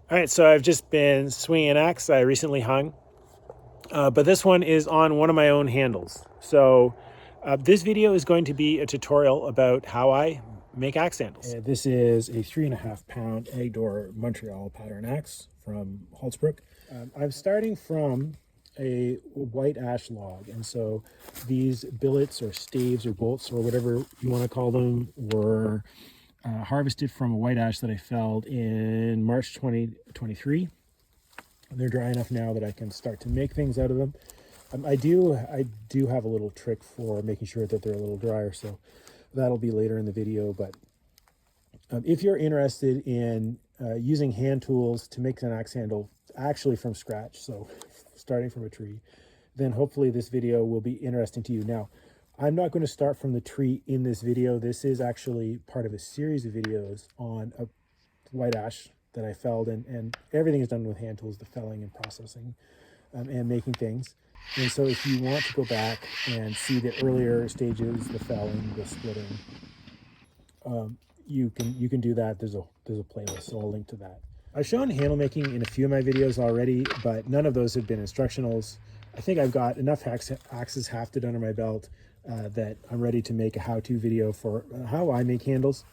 All right, so I've just been swinging an axe. I recently hung, but this one is on one of my own handles. So this video is going to be a tutorial about how I make axe handles. This is a 3.5 pound egg door Montreal pattern axe from Holtzbrook. I'm starting from a white ash log, and so these billets or staves or bolts or whatever you want to call them were harvested from a white ash that I felled in March 2023. They're dry enough now that I can start to make things out of them. I do have a little trick for making sure that they're a little drier, so that'll be later in the video. But if you're interested in using hand tools to make an axe handle actually from scratch, so starting from a tree, then hopefully this video will be interesting to you. Now, I'm not going to start from the tree in this video. This is actually part of a series of videos on a white ash that I felled, and everything is done with hand tools, the felling and processing and making things. And so if you want to go back and see the earlier stages, the felling, the splitting, you can do that. There's a playlist, so I'll link to that. I've shown handle making in a few of my videos already, but none of those have been instructionals. I think I've got enough axes hafted under my belt that I'm ready to make a how-to video for how I make handles.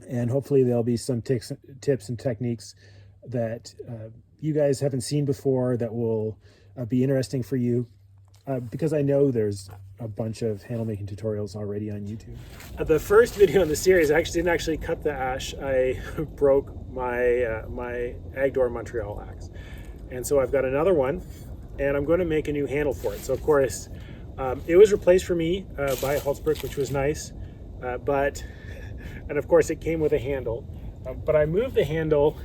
And hopefully there'll be some tips and techniques that you guys haven't seen before that will be interesting for you, because I know there's a bunch of handle making tutorials already on YouTube. The first video in the series, I didn't actually cut the ash. I broke my my egg door Montreal axe, and so I've got another one, and I'm going to make a new handle for it. So of course, it was replaced for me by Holtzbrook, which was nice, and of course it came with a handle, but I moved the handle.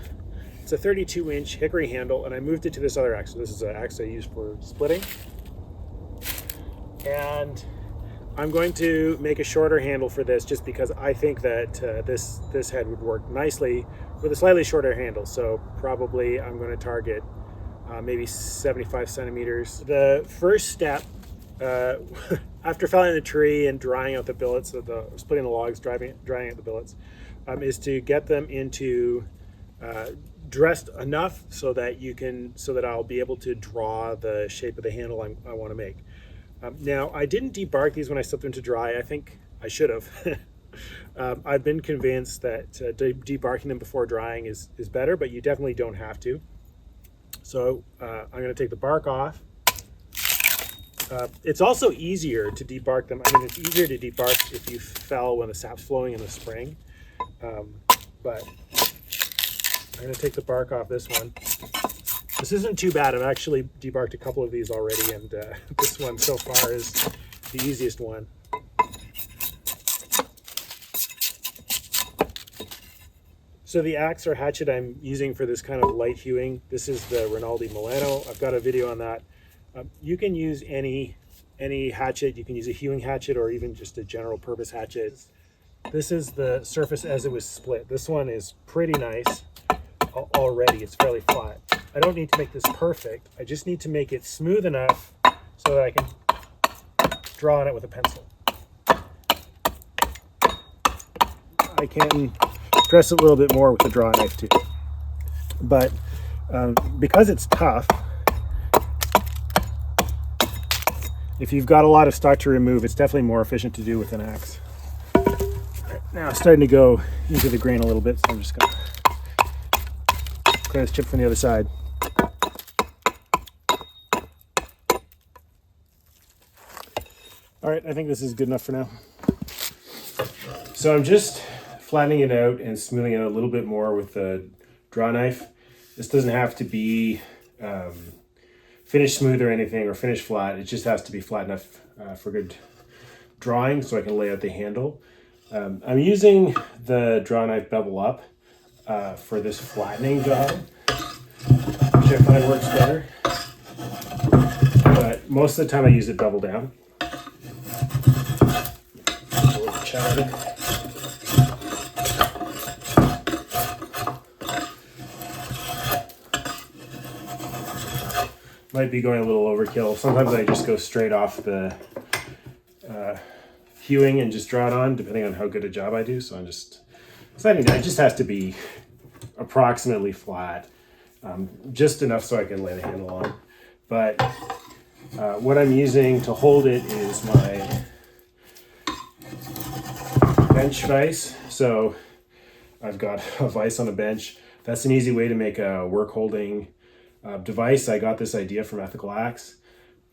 It's a 32-inch hickory handle, and I moved it to this other axe. So this is an axe I use for splitting. And I'm going to make a shorter handle for this just because I think that this head would work nicely with a slightly shorter handle. So probably I'm going to target maybe 75 centimeters. The first step, after felling the tree and drying out the billets, splitting the logs, drying out the billets, is to get them into dressed enough so that I'll be able to draw the shape of the handle I want to make. Now, I didn't debark these when I slipped them to dry. I think I should have. I've been convinced that debarking them before drying is better, but you definitely don't have to. So I'm going to take the bark off. It's also easier to debark them. I mean, it's easier to debark if you fell when the sap's flowing in the spring. But I'm going to take the bark off this one. This isn't too bad. I've actually debarked a couple of these already, and this one so far is the easiest one. So the axe or hatchet I'm using for this kind of light hewing, this is the Rinaldi Milano. I've got a video on that. You can use any hatchet. You can use a hewing hatchet or even just a general purpose hatchet. This is the surface as it was split. This one is pretty nice already. It's fairly flat. I don't need to make this perfect. I just need to make it smooth enough so that I can draw on it with a pencil. I can press it a little bit more with the draw knife too. But because it's tough, if you've got a lot of stock to remove, it's definitely more efficient to do with an axe. Right, now it's starting to go into the grain a little bit, so I'm just going to clear this chip from the other side. All right, I think this is good enough for now. So I'm just flattening it out and smoothing it a little bit more with the draw knife. This doesn't have to be finished smooth or anything, or finished flat. It just has to be flat enough for good drawing so I can lay out the handle. I'm using the draw knife bevel up for this flattening job, which I find works better. But most of the time I use it bevel down. A little chowder. Might be going a little overkill. Sometimes I just go straight off the hewing and just draw it on, depending on how good a job I do. So I'm just deciding that it just has to be approximately flat. just enough so I can lay the handle on. But what I'm using to hold it is my bench vise. So I've got a vise on a bench. That's an easy way to make a work holding device. I got this idea from Ethical Axe.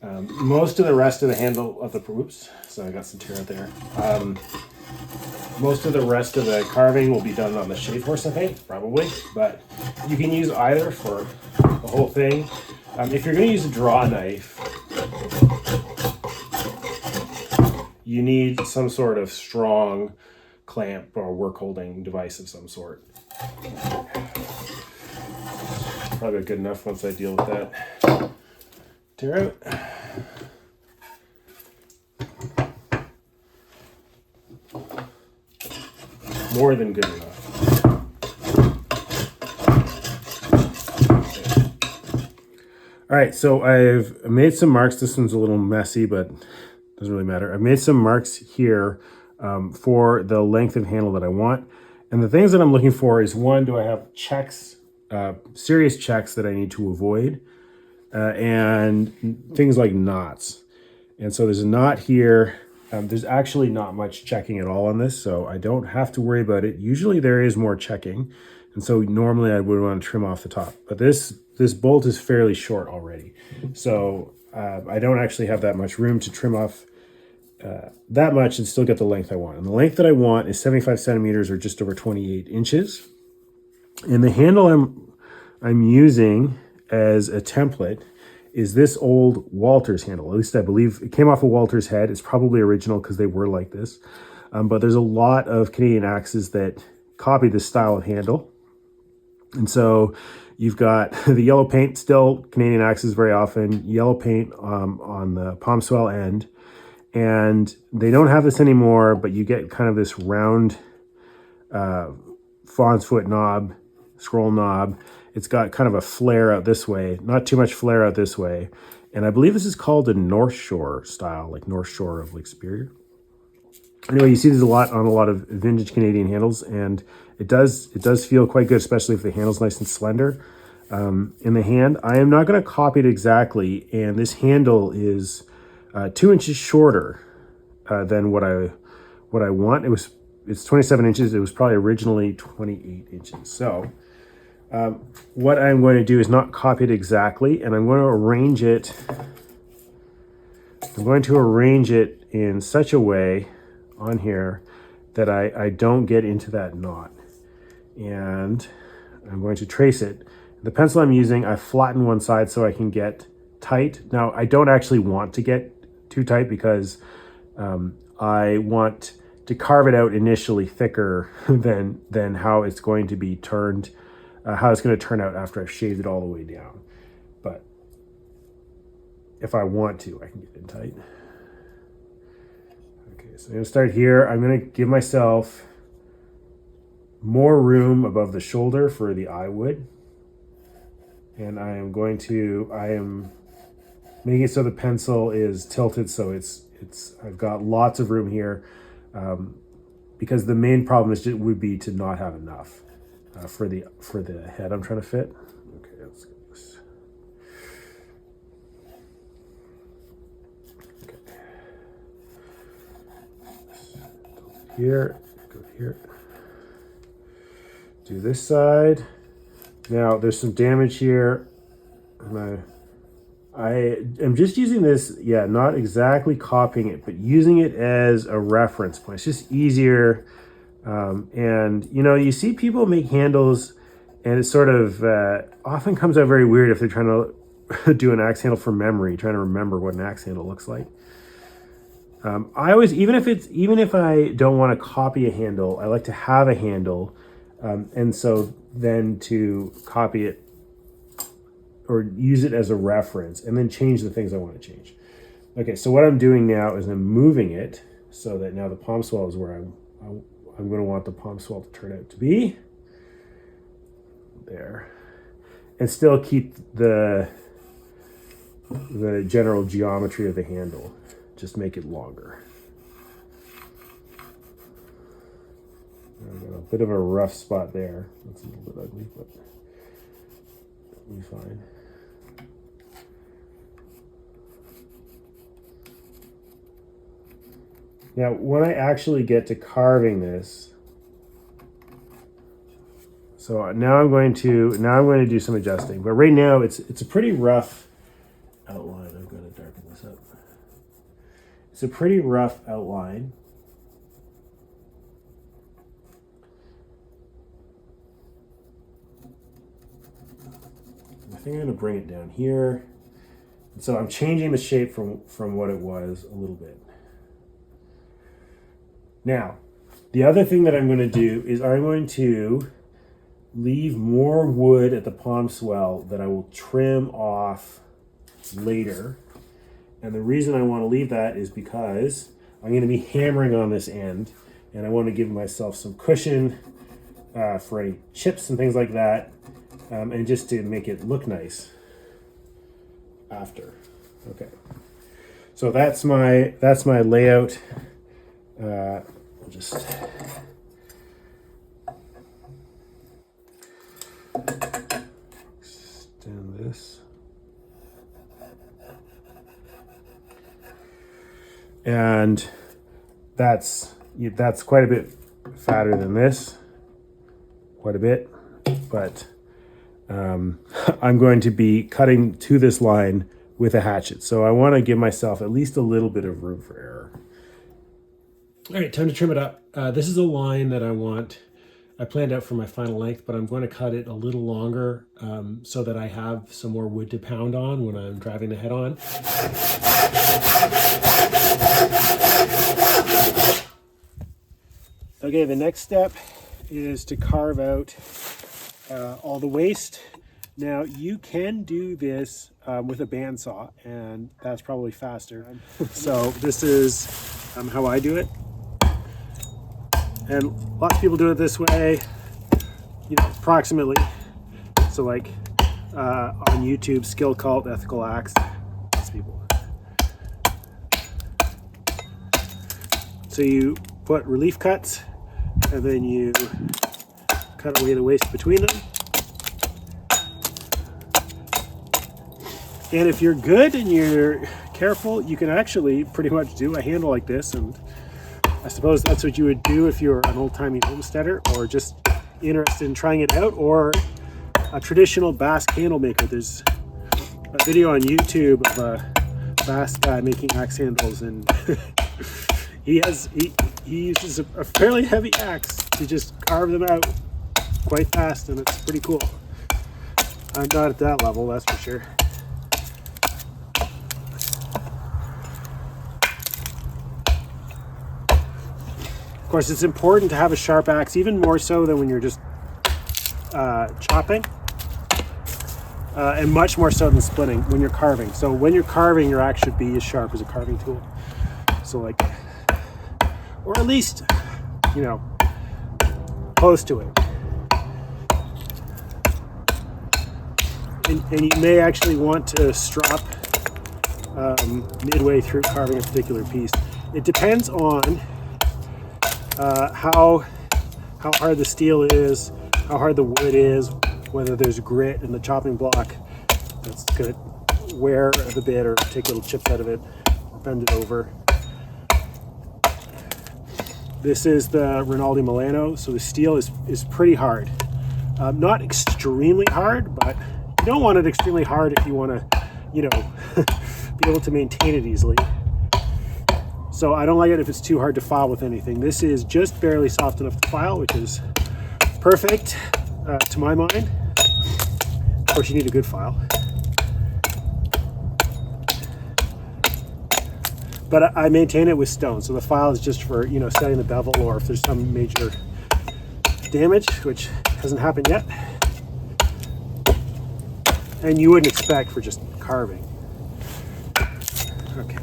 Most of the rest of the handle of the, oops, so I got some tear out there. Most of the rest of the carving will be done on the shave horse, I think, probably, but you can use either for the whole thing. If you're going to use a draw knife, you need some sort of strong clamp or work holding device of some sort. Probably good enough once I deal with that. Tear out. More than good enough. Okay. All right, so I've made some marks. This one's a little messy, but doesn't really matter. I've made some marks here for the length of handle that I want. And the things that I'm looking for is, one, do I have checks, serious checks that I need to avoid, and things like knots. And so there's a knot here. There's actually not much checking at all on this, so I don't have to worry about it. Usually there is more checking, and so normally I would want to trim off the top. But this bolt is fairly short already, so I don't actually have that much room to trim off that much and still get the length I want. And the length that I want is 75 centimeters, or just over 28 inches. And the handle I'm using as a template is this old Walters handle. At least I believe it came off a Walters head. It's probably original because they were like this. But there's a lot of Canadian axes that copy this style of handle. And so you've got the yellow paint, still Canadian axes very often, yellow paint on the palmswell end. And they don't have this anymore, but you get kind of this round fawn's foot knob, scroll knob. It's got kind of a flare out this way, not too much flare out this way. And I believe this is called a North Shore style, like North Shore of Lake Superior. Anyway, you see these a lot on a lot of vintage Canadian handles, and it does feel quite good, especially if the handle's nice and slender in the hand. I am not going to copy it exactly, and this handle is 2 inches shorter than what I want. It's 27 inches. It was probably originally 28 inches. So what I'm going to do is not copy it exactly, and I'm going to arrange it. I'm going to arrange it in such a way on here that I don't get into that knot. And I'm going to trace it. The pencil I'm using, I flatten one side so I can get tight. Now, I don't actually want to get too tight because I want to carve it out initially thicker than how it's going to be turned, how it's going to turn out after I've shaved it all the way down. But if I want to, I can get in tight. Okay, so I'm going to start here. I'm going to give myself more room above the shoulder for the eye wood. And I am making it so the pencil is tilted so I've got lots of room here, because the main problem would be to not have enough for the head I'm trying to fit. Okay, let's get this. Okay. Here, go here. Do this side. Now there's some damage here. I am just using this, not exactly copying it, but using it as a reference point. It's just easier. And you see people make handles, and it sort of often comes out very weird if they're trying to do an axe handle from memory, trying to remember what an axe handle looks like. I always, even if I don't want to copy a handle, I like to have a handle, and so then to copy it or use it as a reference and then change the things I want to change. Okay, so what I'm doing now is I'm moving it so that now the palmswell is where I'm going to want the palmswell to turn out to be. There. And still keep the general geometry of the handle. Just make it longer. I've got a bit of a rough spot there. That's a little bit ugly, but You'll be fine. Now, when I actually get to carving this, so now I'm going to do some adjusting. But right now, it's a pretty rough outline. I'm going to darken this up. It's a pretty rough outline. I think I'm going to bring it down here. So I'm changing the shape from what it was a little bit. Now, the other thing that I'm going to do is I'm going to leave more wood at the palmswell that I will trim off later. And the reason I want to leave that is because I'm going to be hammering on this end, and I want to give myself some cushion for any chips and things like that, and just to make it look nice after. Okay, so that's my layout. I'll just extend this. And that's quite a bit fatter than this, quite a bit, but I'm going to be cutting to this line with a hatchet. So I want to give myself at least a little bit of room for error. All right, time to trim it up. This is a line that I planned out for my final length, but I'm going to cut it a little longer so that I have some more wood to pound on when I'm driving the head on. Okay, the next step is to carve out all the waste. Now, you can do this with a bandsaw, and that's probably faster. So this is how I do it. And lots of people do it this way, you know, approximately. So like on YouTube, Skill Cult, Ethical Axe, lots of people. So you put relief cuts, and then you cut away the waste between them. And if you're good and you're careful, you can actually pretty much do a handle like this, and I suppose that's what you would do if you're an old-timey homesteader or just interested in trying it out, or a traditional Basque handle maker. There's a video on YouTube of a Basque guy making axe handles, and he uses a fairly heavy axe to just carve them out quite fast, and it's pretty cool. I'm not at that level, that's for sure. Of course, it's important to have a sharp axe, even more so than when you're just chopping, and much more so than splitting when you're carving. So when you're carving, your axe should be as sharp as a carving tool. So like, or at least, you know, close to it. And you may actually want to strop midway through carving a particular piece. It depends on how hard the steel is, how hard the wood is, whether there's grit in the chopping block that's going to wear the bit or take little chips out of it or bend it over. This is the Rinaldi Milano, so the steel is pretty hard. Not extremely hard, but you don't want it extremely hard if you want to, you know, be able to maintain it easily. So I don't like it if it's too hard to file with anything. This is just barely soft enough to file, which is perfect to my mind. Of course, you need a good file. But I maintain it with stone, so the file is just for, you know, setting the bevel, or if there's some major damage, which hasn't happened yet. And you wouldn't expect for just carving. Okay.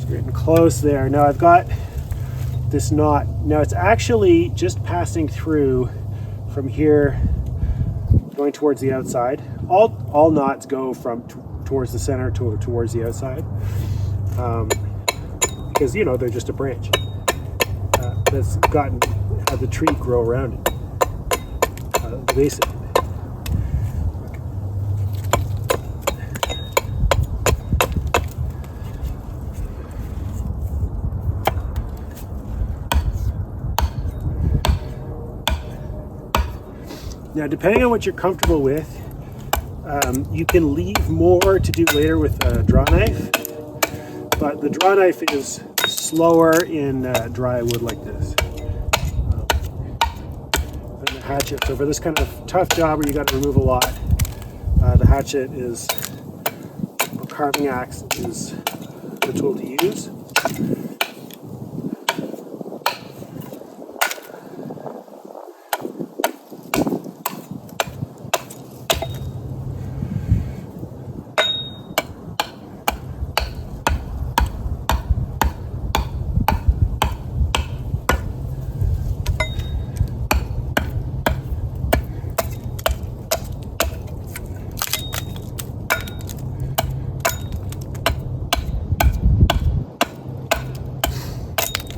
Getting close there. Now I've got this knot. Now it's actually just passing through from here, going towards the outside. All knots go from towards the center towards the outside, because, you know, they're just a branch. that's had the tree grow around it, the base of it. Now, depending on what you're comfortable with, you can leave more to do later with a draw knife, but the draw knife is slower in dry wood like this than the hatchet. So for this kind of tough job where you got to remove a lot, the hatchet is, or carving axe is the tool to use.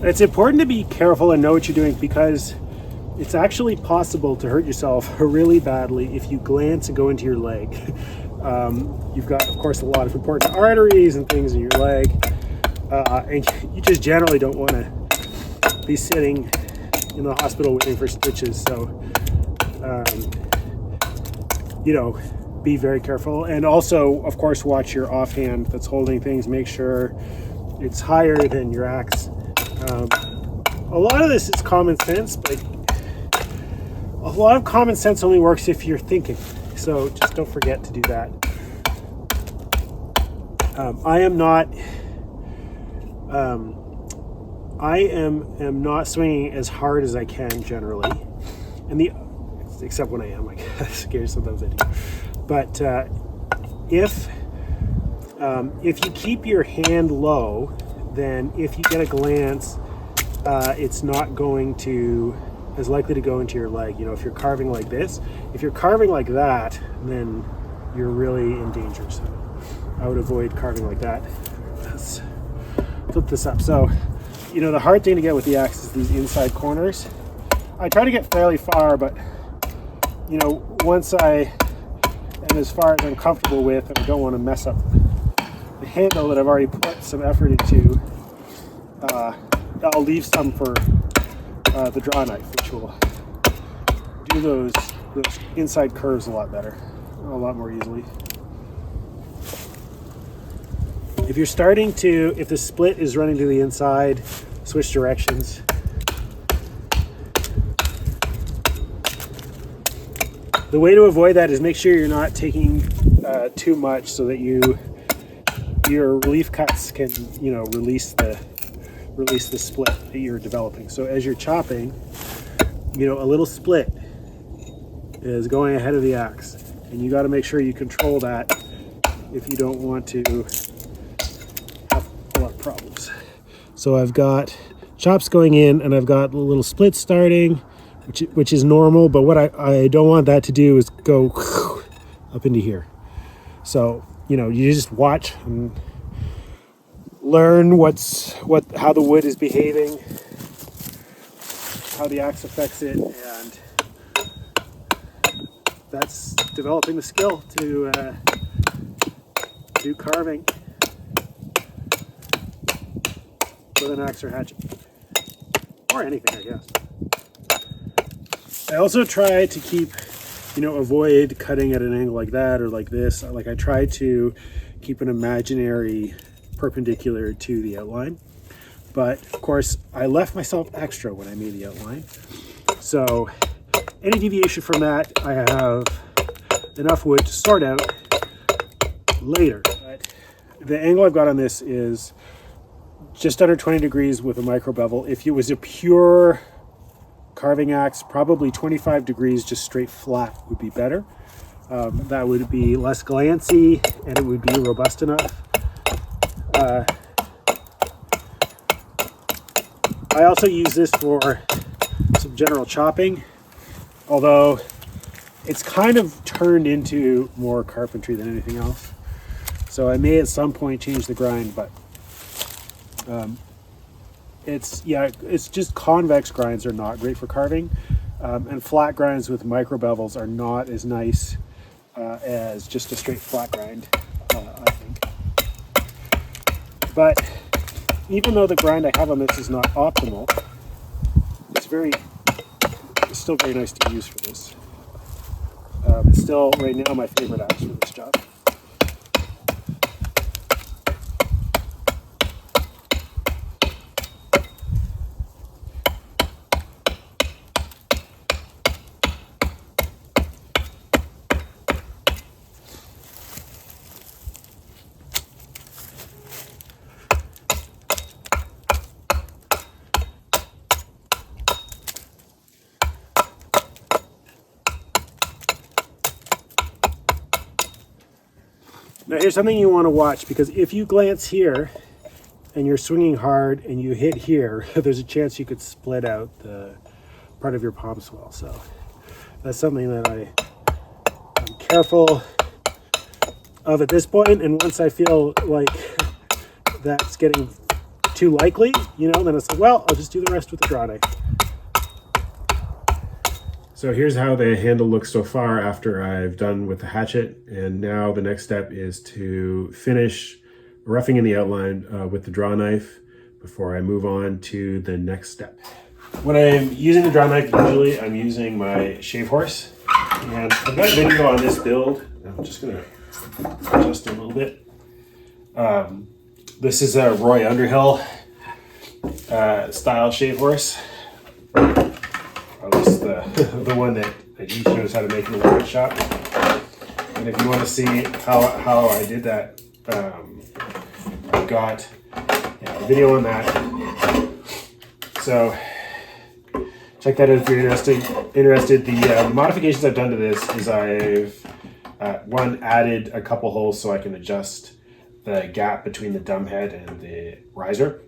It's important to be careful and know what you're doing, because it's actually possible to hurt yourself really badly if you glance and go into your leg. You've got, of course, a lot of important arteries and things in your leg, and you just generally don't want to be sitting in the hospital waiting for stitches. So, you know, be very careful, and also, of course, watch your offhand that's holding things. Make sure it's higher than your axe. A lot of this is common sense, but a lot of common sense only works if you're thinking. So just don't forget to do that. I am not swinging as hard as I can generally, except when I am. I get scared sometimes I do. But if you keep your hand low, then if you get a glance, it's not going to, as likely to go into your leg. You know, if you're carving like this, if you're carving like that, then you're really in danger. So I would avoid carving like that. Let's flip this up. So, you know, the hard thing to get with the axe is these inside corners. I try to get fairly far, but, you know, once I am as far as I'm comfortable with, and I don't want to mess up the handle that I've already put some effort into, I'll leave some for the draw knife, which will do those inside curves a lot better, a lot more easily. If you're if the split is running to the inside, switch directions. The way to avoid that is make sure you're not taking too much, so that your relief cuts can, you know, release the split that you're developing. So as you're chopping, you know, a little split is going ahead of the axe, and you got to make sure you control that if you don't want to have a lot of problems. So I've got chops going in, and I've got a little split starting, which is normal, but what I don't want that to do is go up into here. So, you know, you just watch and learn how the wood is behaving, how the axe affects it, and that's developing the skill to do carving with an axe or hatchet, or anything, I guess. I also try to keep, you know, avoid cutting at an angle like that or like this. Like, I try to keep an imaginary perpendicular to the outline, but of course I left myself extra when I made the outline, so any deviation from that I have enough wood to sort out later. But the angle I've got on this is just under 20 degrees with a micro bevel. If it was a pure carving axe, probably 25 degrees just straight flat would be better. That would be less glancy, and it would be robust enough. I also use this for some general chopping, although it's kind of turned into more carpentry than anything else. So I may at some point change the grind, but it's just convex grinds are not great for carving, and flat grinds with micro bevels are not as nice as just a straight flat grind, I think. But even though the grind I have on this is not optimal, it's still very nice to use for this. It's still right now my favorite axe for this job. Now here's something you want to watch, because if you glance here and you're swinging hard and you hit here, there's a chance you could split out the part of your palmswell. So that's something that I'm careful of at this point, and once I feel like that's getting too likely, then it's like, well, I'll just do the rest with the draw knife. So here's how the handle looks so far after I've done with the hatchet, and now the next step is to finish roughing in the outline with the draw knife before I move on to the next step. When I'm using the draw knife, usually I'm using my shave horse, and I've got a video on this build. I'm just going to adjust a little bit. This is a Roy Underhill style shave horse. At least the one that he shows how to make in the wood shop. And if you want to see how I did that, I've got a video on that. So check that out if you're interested. The modifications I've done to this is I've added a couple holes so I can adjust the gap between the dumb head and the riser.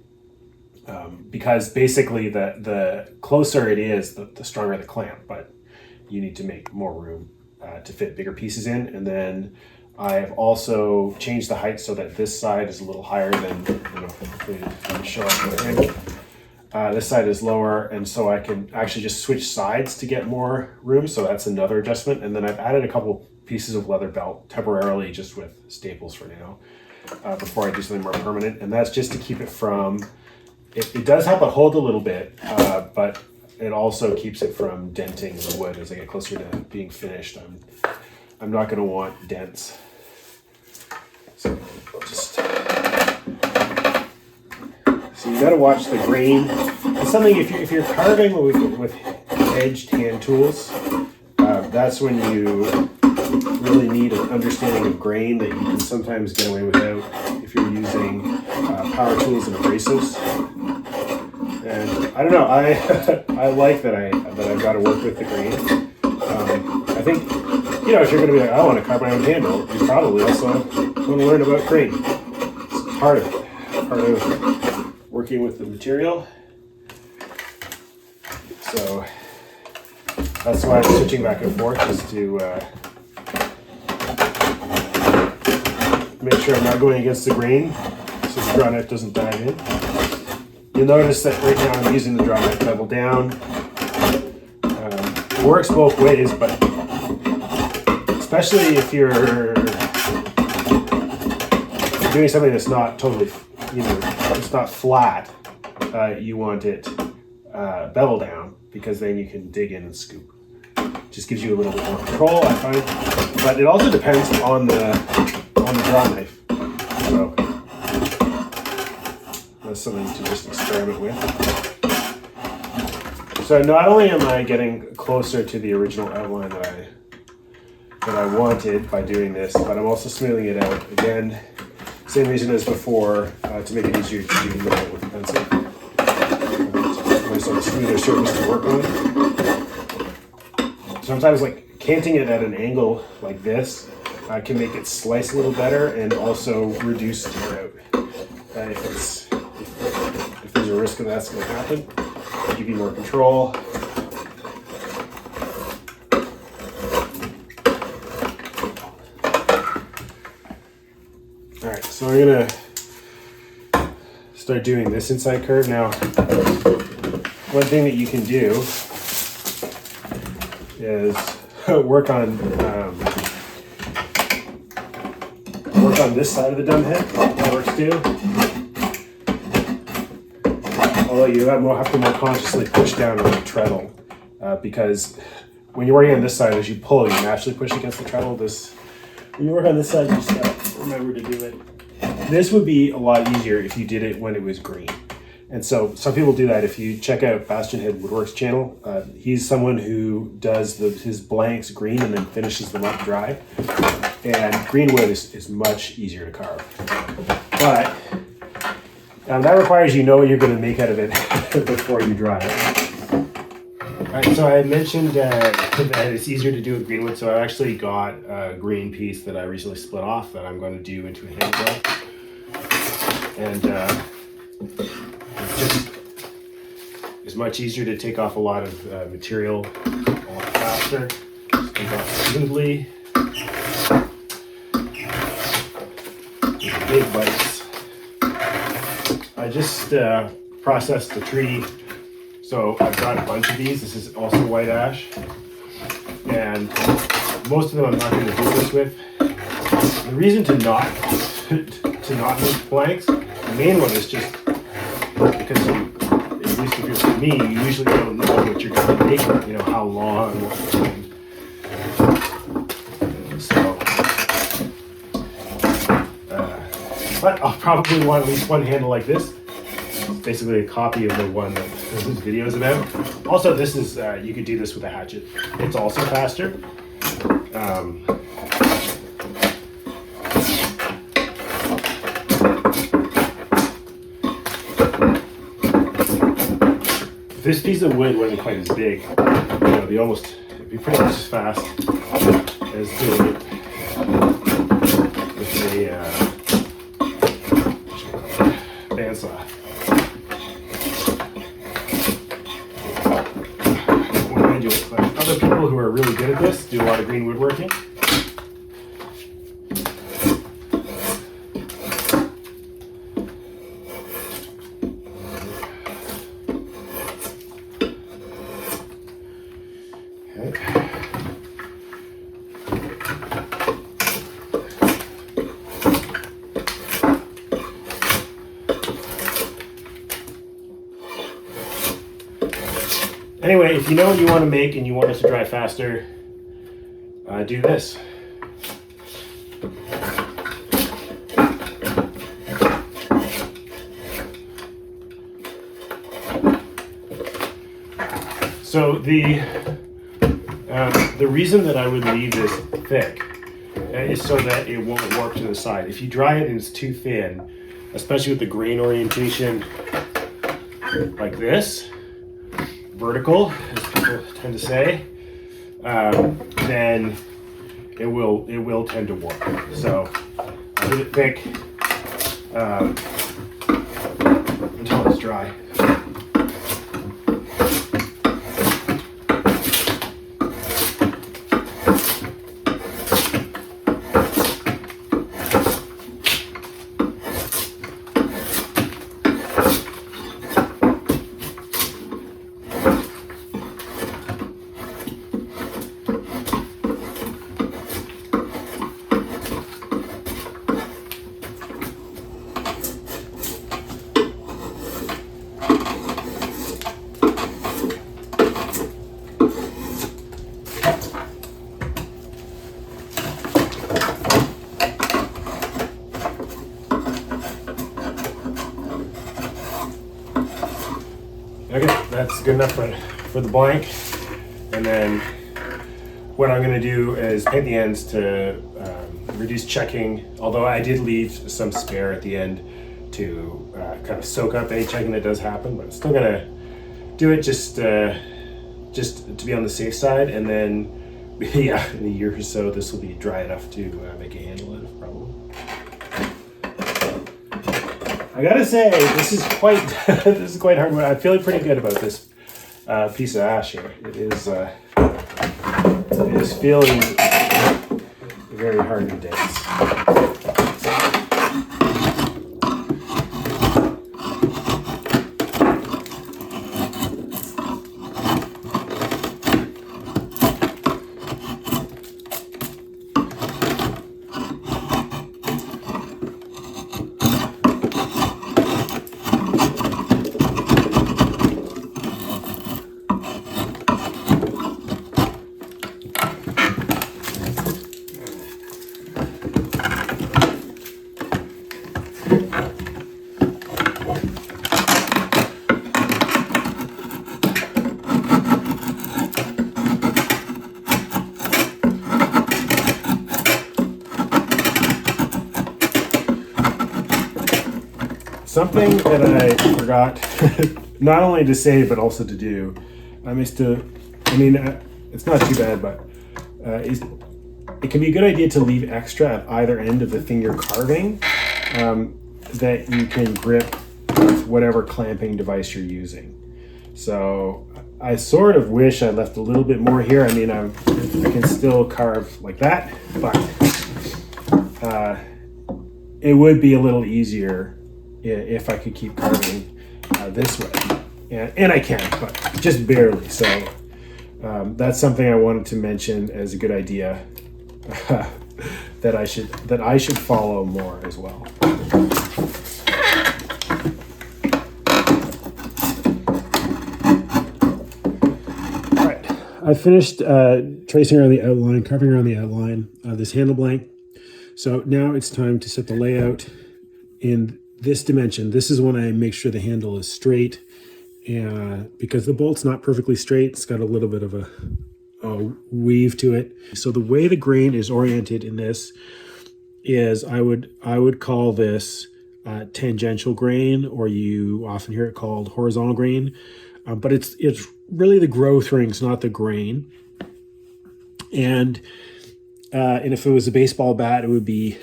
Because basically the closer it is, the stronger the clamp, but you need to make more room to fit bigger pieces in. And then I've also changed the height so that this side is a little higher than, let me show up the angle. This side is lower, and so I can actually just switch sides to get more room. So that's another adjustment. And then I've added a couple pieces of leather belt temporarily, just with staples for now, before I do something more permanent. And that's just to keep it from, it does help it hold a little bit, but it also keeps it from denting the wood as I get closer to being finished. I'm not going to want dents. So just, so you got to watch the grain. It's something if you're carving with edged hand tools, that's when you really need an understanding of grain that you can sometimes get away without if you're using power tools and abrasives. And I don't know, I like that I've got to work with the grain. I think, if you're going to be like, I want to carve my own handle, you probably also want to learn about grain. It's part of working with the material. So that's why I'm switching back and forth, just to make sure I'm not going against the grain so the draw knife doesn't dive in. You'll notice that right now I'm using the draw knife bevel down. It works both ways, but especially if you're doing something that's not totally, it's not flat, you want it bevel down, because then you can dig in and scoop. Just gives you a little bit more control, I find. But it also depends on the draw knife. So that's something to just experiment with. So not only am I getting closer to the original outline that I wanted by doing this, but I'm also smoothing it out. Again, same reason as before, to make it easier to do with the pencil. Nice, smoother surface to work on. Sometimes canting it at an angle like this can make it slice a little better and also reduce tear out. If there's a risk of that's going to happen, give you more control. All right, so I'm going to start doing this inside curve. Now, one thing that you can do is work on this side of the dumb head. That works too. Although you will have to more consciously push down on the treadle because when you're working on this side, as you pull, you naturally push against the treadle. When you work on this side, you just gotta remember to do it. This would be a lot easier if you did it when it was green. And so some people do that. If you check out Bastion Head Woodworks channel, he's someone who does his blanks green and then finishes them up dry. And green wood is much easier to carve. But that requires you know what you're going to make out of it before you dry it. All right, so I mentioned that it's easier to do with green wood, so I actually got a green piece that I recently split off that I'm going to do into a handle. And it's much easier to take off a lot of material a lot faster. Take off smoothly. Big bites. I just processed the tree, so I've got a bunch of these. This is also white ash, and most of them I'm not going to do this with. The reason to not make blanks, the main one is just because at least if you're me, you usually don't know what you're going to make, you know, how long, so. But I'll probably want at least one handle like this. It's basically a copy of the one that this video is about. Also, this is you could do this with a hatchet. It's also faster. This piece of wood wasn't quite as big. You know, it'd be pretty much as fast as doing it with a bandsaw. What I do it, but other people who are really good at this do a lot of green woodworking. Anyway, if you know what you want to make and you want it to dry faster, do this. So the reason that I would leave this thick is so that it won't warp to the side. If you dry it and it's too thin, especially with the grain orientation like this, vertical, as people tend to say, then it will tend to warp. So I leave it thick until it's dry. Okay, that's good enough for the blank. And then what I'm going to do is paint the ends to reduce checking, although I did leave some spare at the end to kind of soak up any checking that does happen, but I'm still going to do it just to be on the safe side. And then, yeah, in a year or so, this will be dry enough to make a handle out of, probably. I gotta say, this is quite hard work. I'm feeling pretty good about this piece of ash here. It is feeling very hard and dense. something that I forgot not only to say but also to do, it's not too bad, but it can be a good idea to leave extra at either end of the thing you're carving that you can grip with whatever clamping device you're using. So I sort of wish I left a little bit more here. I mean, I can still carve like that, but it would be a little easier if I could keep carving this way. And I can, but just barely. So that's something I wanted to mention as a good idea that I should follow more as well. All right, I finished tracing around the outline, carving around the outline of this handle blank. So now it's time to set the layout in this dimension. This is when I make sure the handle is straight, because the bolt's not perfectly straight. It's got a little bit of a weave to it. So the way the grain is oriented in this is I would call this tangential grain, or you often hear it called horizontal grain, but it's really the growth rings, not the grain. And if it was a baseball bat, it would be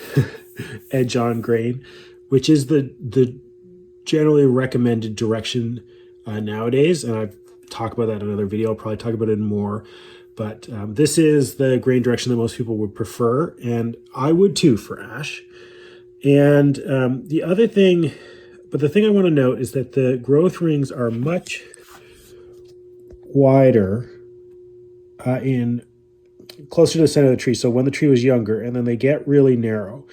edge on grain, which is the generally recommended direction nowadays. And I've talked about that in another video. I'll probably talk about it more. But this is the grain direction that most people would prefer, and I would too for ash. And the thing I want to note is that the growth rings are much wider closer to the center of the tree. So when the tree was younger, and then they get really narrow.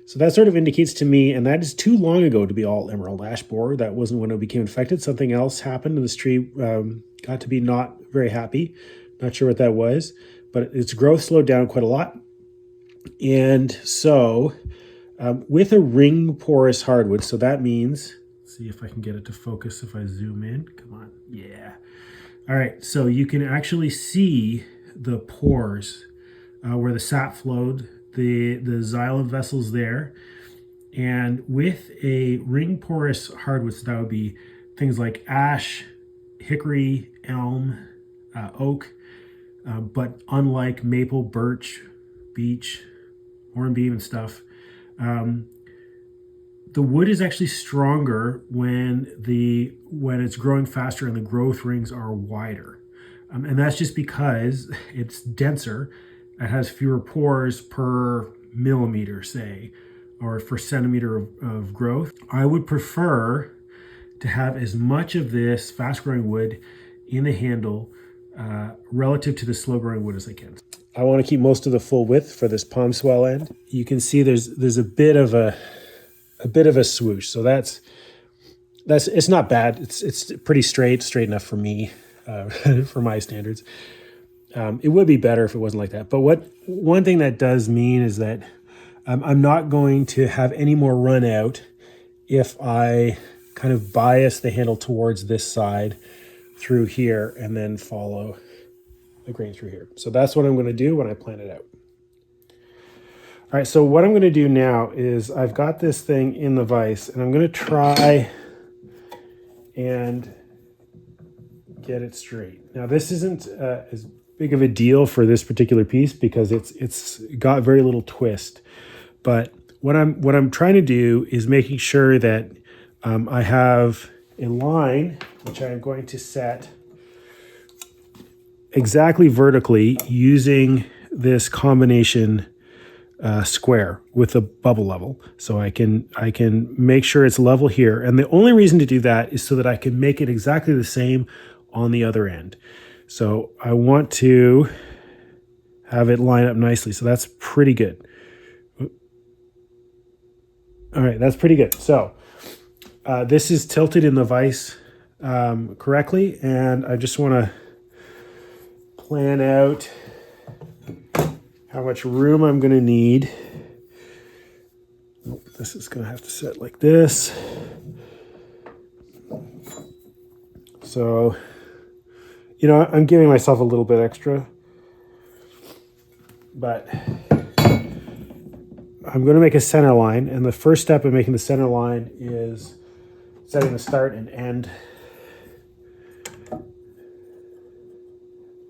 So that sort of indicates to me, and that is too long ago to be all emerald ash borer. That wasn't when it became infected. Something else happened, and this tree got to be not very happy. Not sure what that was, but its growth slowed down quite a lot. And so with a ring porous hardwood, so that means, let's see if I can get it to focus if I zoom in. Come on. Yeah. All right. So you can actually see the pores where the sap flowed, the xylem vessels there. And with a ring porous hardwood, so that would be things like ash, hickory, elm, oak, but unlike maple, birch, beech, hornbeam and stuff, the wood is actually stronger when it's growing faster and the growth rings are wider. And that's just because it's denser. It has fewer pores per millimeter, say, or per centimeter of growth. I would prefer to have as much of this fast-growing wood in the handle relative to the slow-growing wood as I can. I want to keep most of the full width for this palmswell end. You can see there's a bit of a swoosh, so that's it's not bad. It's pretty straight enough for me, for my standards. It would be better if it wasn't like that. But one thing that does mean is that I'm not going to have any more run out if I kind of bias the handle towards this side through here and then follow the grain through here. So that's what I'm going to do when I plan it out. All right, so what I'm going to do now is I've got this thing in the vise, and I'm going to try and get it straight. Now this isn't as big of a deal for this particular piece because it's got very little twist. But what I'm trying to do is making sure that I have a line which I'm going to set exactly vertically using this combination square with a bubble level. So I can make sure it's level here. And the only reason to do that is so that I can make it exactly the same on the other end. So I want to have it line up nicely. So that's pretty good. All right, that's pretty good. So this is tilted in the vise correctly, and I just want to plan out how much room I'm going to need. This is going to have to set like this. So, you know, I'm giving myself a little bit extra, but I'm going to make a center line, and the first step in making the center line is setting the start and end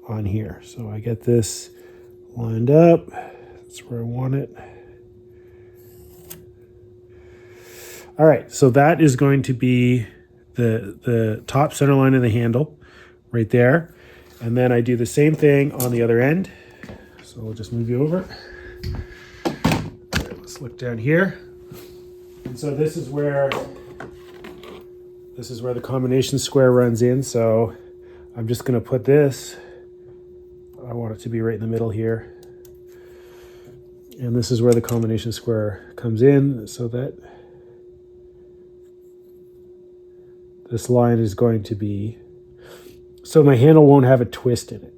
on here. So I get this lined up. That's where I want it. All right, so that is going to be the top center line of the handle right there. And then I do the same thing on the other end. So we'll just move you over. All right, let's look down here. And so this is where the combination square runs in. So I'm just going to put this, I want it to be right in the middle here. And this is where the combination square comes in, so that this line is going to be, so my handle won't have a twist in it.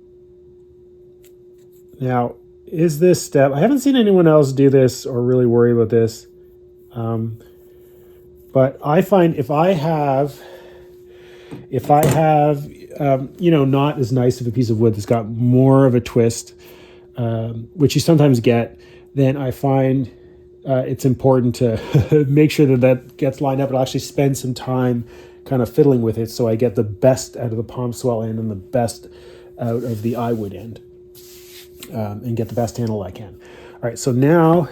Now, is this step, I haven't seen anyone else do this or really worry about this. But I find if I have, you know, not as nice of a piece of wood that's got more of a twist, which you sometimes get, then I find it's important to make sure that that gets lined up. I'll actually spend some time kind of fiddling with it so I get the best out of the palmswell end and the best out of the eye wood end, and get the best handle I can. All right, so now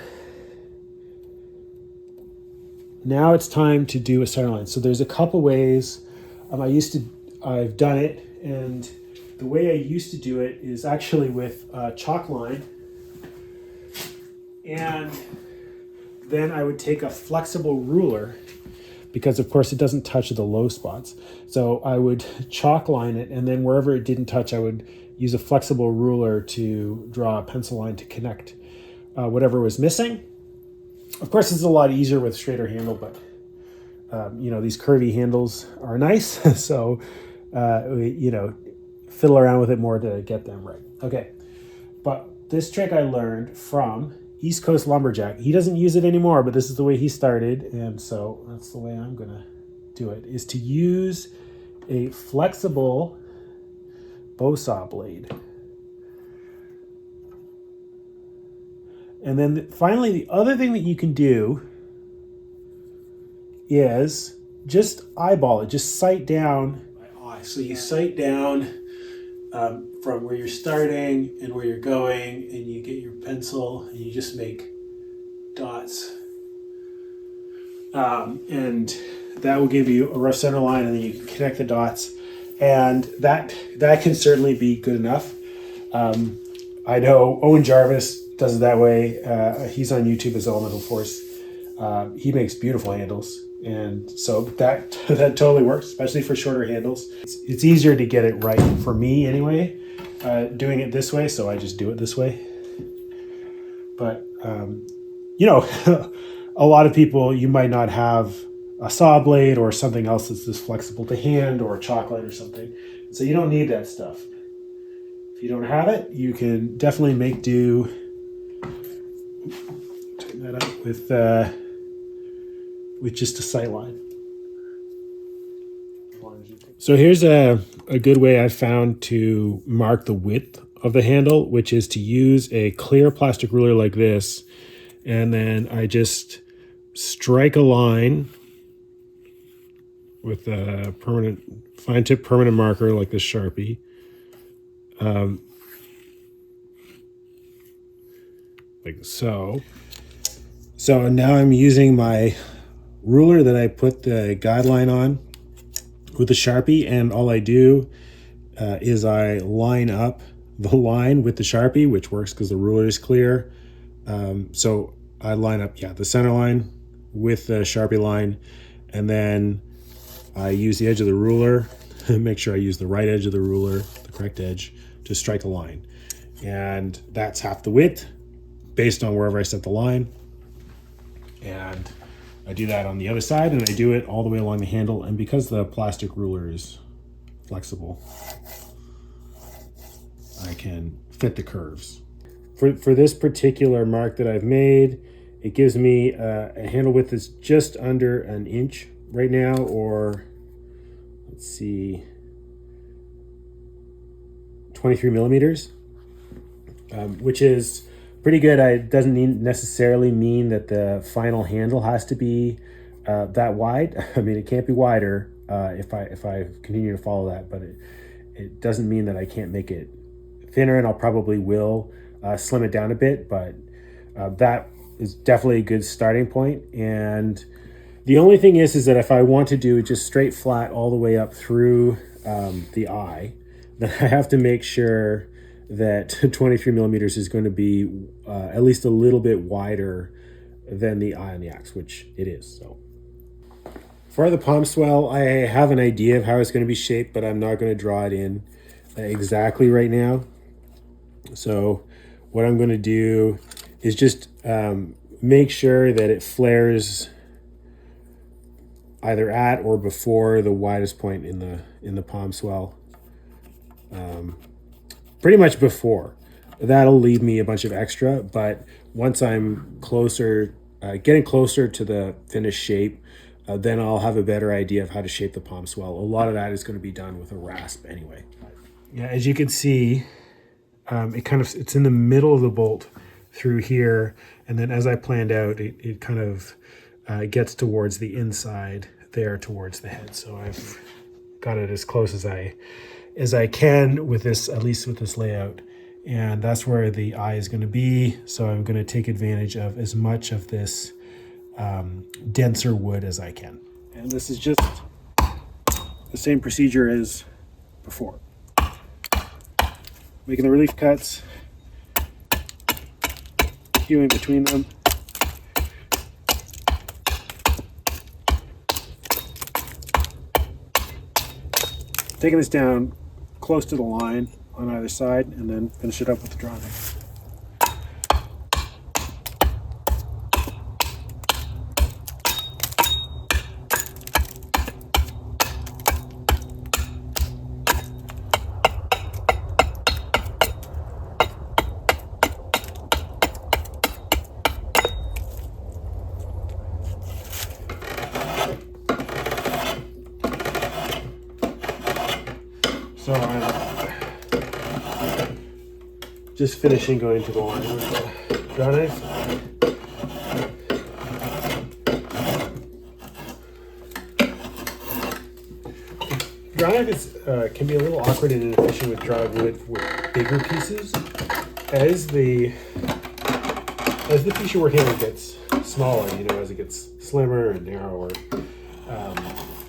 it's time to do a center line. So there's a couple ways. I've done it, and the way I used to do it is actually with chalk line, and then I would take a flexible ruler, because of course it doesn't touch the low spots. So I would chalk line it, and then wherever it didn't touch, I would use a flexible ruler to draw a pencil line to connect whatever was missing. Of course, this is a lot easier with straighter handle, but you know, these curvy handles are nice. So, you know, fiddle around with it more to get them right. Okay. But this trick I learned from East Coast Lumberjack. He doesn't use it anymore, but this is the way he started. And so that's the way I'm going to do it, is to use a flexible bow saw blade. And then finally, the other thing that you can do is just eyeball it, just sight down my eye. So you sight down from where you're starting and where you're going, and you get your pencil and you just make dots. And that will give you a rough center line, and then you can connect the dots. And that can certainly be good enough. I know Owen Jarvis does it that way. He's on YouTube as Elemental Force. He makes beautiful handles, and so that totally works, especially for shorter handles. It's easier to get it right for me anyway, doing it this way, so I just do it this way. But you know, a lot of people, you might not have a saw blade or something else that's this flexible to hand, or a chalk line or something, so you don't need that stuff. If you don't have it, you can definitely make do. Tighten that up with just a sight line. So here's a good way I found to mark the width of the handle, which is to use a clear plastic ruler like this, and then I just strike a line with a fine tip permanent marker like this Sharpie. Like so. So now I'm using my ruler that I put the guideline on with the Sharpie, and all I do is I line up the line with the Sharpie, which works because the ruler is clear. So I line up, the center line with the Sharpie line, and then I use the edge of the ruler, make sure I use the right edge of the ruler, the correct edge, to strike a line. And that's half the width based on wherever I set the line. And I do that on the other side, and I do it all the way along the handle. And because the plastic ruler is flexible, I can fit the curves. For this particular mark that I've made, it gives me a handle width that's just under an inch right now, or let's see, 23 millimeters, which is pretty good. It doesn't necessarily mean that the final handle has to be that wide. I mean, it can't be wider if I continue to follow that, but it doesn't mean that I can't make it thinner, and I'll probably will slim it down a bit, but that is definitely a good starting point. And the only thing is that if I want to do just straight flat all the way up through the eye, then I have to make sure that 23 millimeters is going to be at least a little bit wider than the eye on the axe, which it is. So for the palmswell, I have an idea of how it's going to be shaped, but I'm not going to draw it in exactly right now. So what I'm going to do is just make sure that it flares either at or before the widest point in the palmswell. Pretty much before. That'll leave me a bunch of extra, but once I'm closer, getting closer to the finished shape, then I'll have a better idea of how to shape the palmswell. A lot of that is going to be done with a rasp anyway. Yeah, as you can see, it's in the middle of the bolt through here, and then as I planned out, it kind of gets towards the inside there, towards the head. So I've got it as close as I can with this, at least with this layout, and that's where the eye is going to be. So I'm going to take advantage of as much of this denser wood as I can, and this is just the same procedure as before. Making the relief cuts, hewing between them. Taking this down close to the line on either side, and then finish it up with the drawknife. So I'm just finishing going to the line with the drawknife. Drawknife can be a little awkward and inefficient with dry wood with bigger pieces. As the piece you're working on gets smaller, as it gets slimmer and narrower,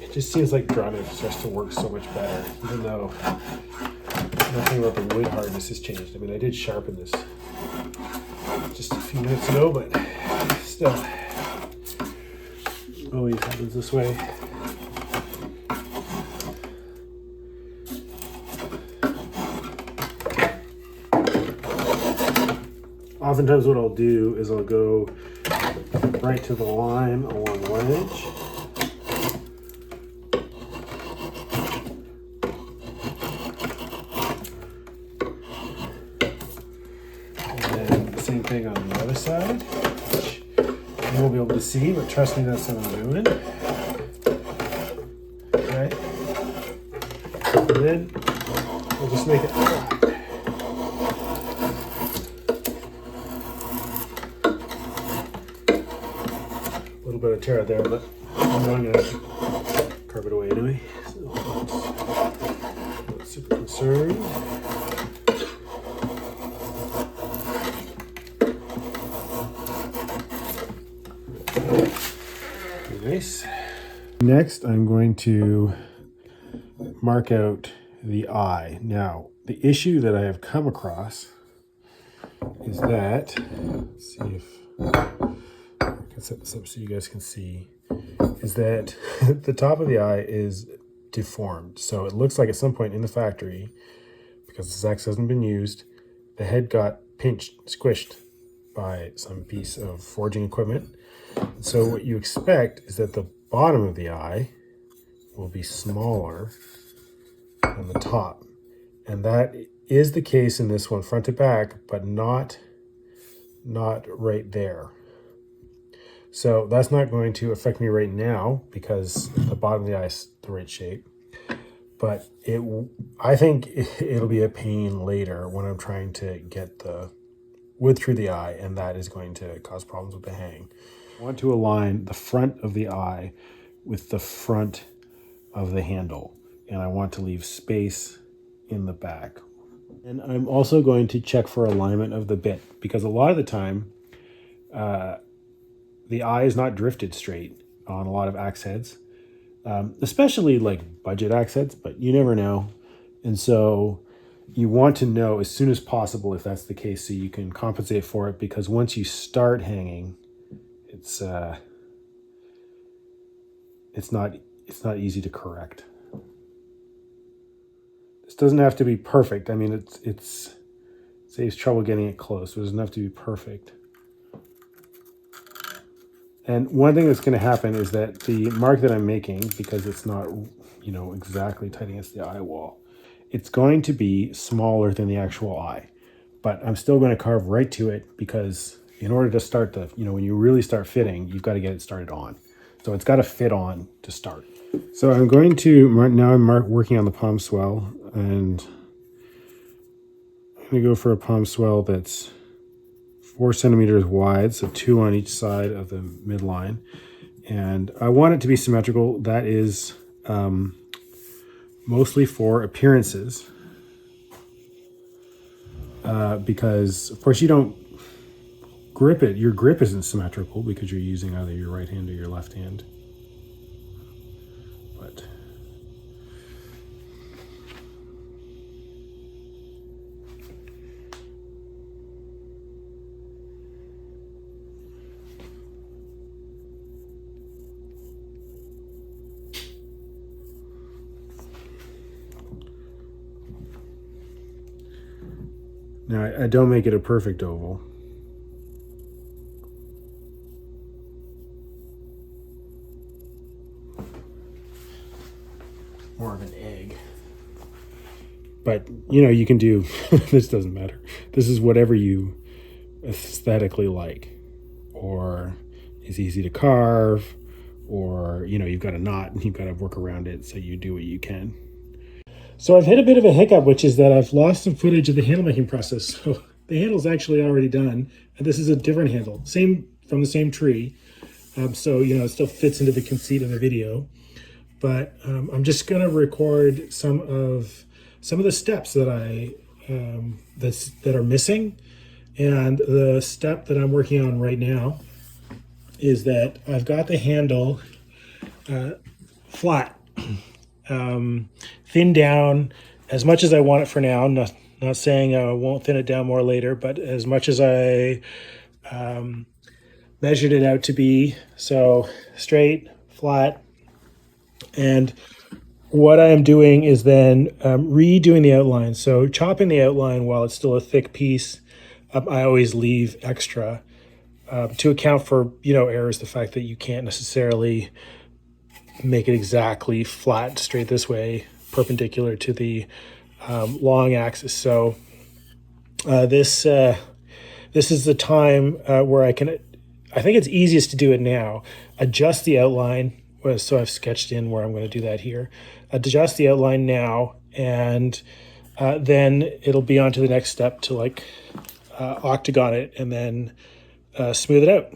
it just seems like drawknife starts to work so much better, even though nothing about the wood hardness has changed. I mean, I did sharpen this just a few minutes ago, but still, always happens this way. Oftentimes what I'll do is I'll go right to the line along one edge. Same thing on the other side, which you won't be able to see, but trust me, that's what I'm doing. Okay. And then we'll just make it flat. A little bit of tear out there, but I'm going to carve it away anyway. So not super concerned. Nice. Next, I'm going to mark out the eye. Now, the issue that I have come across is that, let's see if I can set this up so you guys can see, is that the top of the eye is deformed. So it looks like at some point in the factory, because this axe hasn't been used, the head got pinched, squished by some piece of forging equipment. So what you expect is that the bottom of the eye will be smaller than the top. And that is the case in this one, front to back, but not right there. So that's not going to affect me right now because the bottom of the eye is the right shape. But I think it'll be a pain later when I'm trying to get the wood through the eye, and that is going to cause problems with the hang. I want to align the front of the eye with the front of the handle, and I want to leave space in the back. And I'm also going to check for alignment of the bit, because a lot of the time the eye is not drifted straight on a lot of axe heads, especially like budget axe heads, but you never know. And so you want to know as soon as possible if that's the case, so you can compensate for it, because once you start hanging, it's not easy to correct. This doesn't have to be perfect. I mean, it saves trouble getting it close. It doesn't have to be perfect. And one thing that's going to happen is that the mark that I'm making, because it's not, exactly tight against the eye wall, it's going to be smaller than the actual eye. But I'm still going to carve right to it, because in order to start when you really start fitting, you've got to get it started on. So it's got to fit on to start. So I'm going to, now I'm working on the palm swell, and I'm going to go for a palm swell that's 4 centimeters wide, so 2 on each side of the midline. And I want it to be symmetrical. That is mostly for appearances, because of course you don't grip it. Your grip isn't symmetrical because you're using either your right hand or your left hand. But now I don't make it a perfect oval. More of an egg. But, you can do, this doesn't matter. This is whatever you aesthetically like, or is easy to carve, or, you've got a knot and you've got to work around it, so you do what you can. So I've hit a bit of a hiccup, which is that I've lost some footage of the handle making process. So the handle's actually already done, and this is a different handle, from the same tree. So, it still fits into the conceit of the video. But I'm just going to record some of the steps that that are missing. And the step that I'm working on right now is that I've got the handle flat, thinned down as much as I want it for now. Not saying I won't thin it down more later, but as much as I measured it out to be. So straight, flat. And what I am doing is then redoing the outline. So chopping the outline while it's still a thick piece. I always leave extra to account for, errors. The fact that you can't necessarily make it exactly flat, straight this way, perpendicular to the long axis. So this is the time where I think it's easiest to do it now. Adjust the outline. So I've sketched in where I'm going to do that here. Adjust the outline now, and then it'll be on to the next step to octagon it and then smooth it out.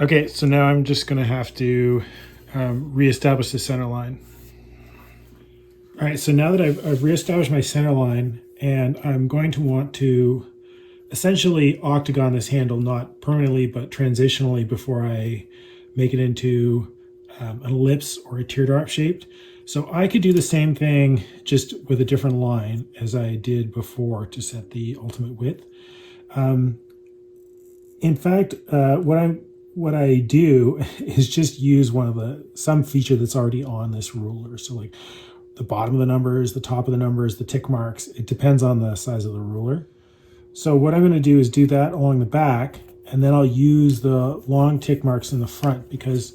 Okay, so now I'm just going to have to reestablish the center line. All right, so now that I've reestablished my center line, and I'm going to want to essentially octagon this handle, not permanently, but transitionally, before I make it into an ellipse or a teardrop shaped. So I could do the same thing just with a different line as I did before to set the ultimate width. In fact, what I do is just use some feature that's already on this ruler. So like the bottom of the numbers, the top of the numbers, the tick marks, it depends on the size of the ruler. So what I'm going to do is do that along the back, and then I'll use the long tick marks in the front because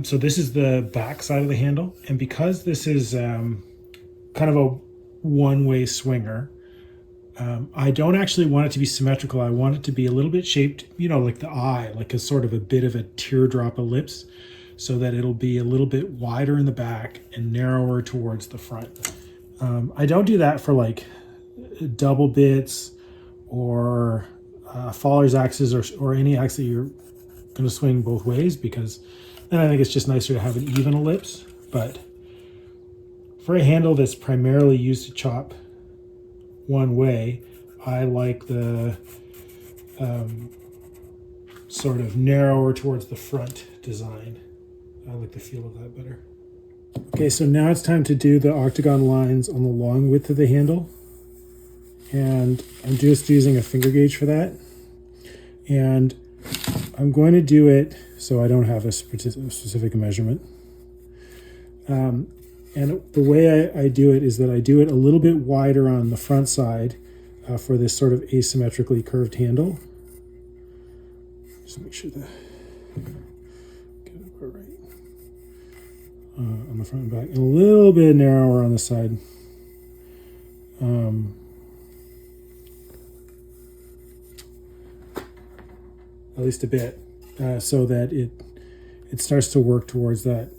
so this is the back side of the handle, and because this is kind of a one-way swinger, I don't actually want it to be symmetrical. I want it to be a little bit shaped, you know, like the eye, like a sort of a bit of a teardrop ellipse, so that it'll be a little bit wider in the back and narrower towards the front. I don't do that for like double bits or faller's axes or any axe that you're going to swing both ways, because then I think it's just nicer to have an even ellipse. But for a handle that's primarily used to chop one way, I like the sort of narrower towards the front design. I like the feel of that better. Okay, so now it's time to do the octagon lines on the long width of the handle. And I'm just using a finger gauge for that. And I'm going to do it so I don't have a specific measurement. And the way I do it is that I do it a little bit wider on the front side for this sort of asymmetrically curved handle. Just make sure that get it about right on the front and back, and a little bit narrower on the side. At least a bit, so that it starts to work towards that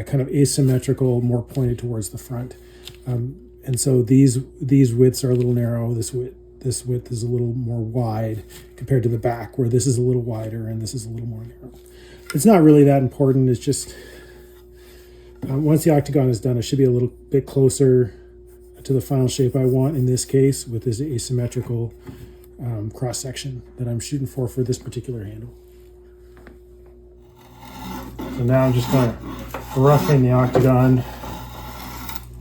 kind of asymmetrical, more pointed towards the front. And so these widths are a little narrow. This width is a little more wide compared to the back, where this is a little wider and this is a little more narrow. It's not really that important. It's just once the octagon is done, it should be a little bit closer to the final shape I want in this case, with this asymmetrical cross section that I'm shooting for this particular handle. So now I'm just going to roughing the octagon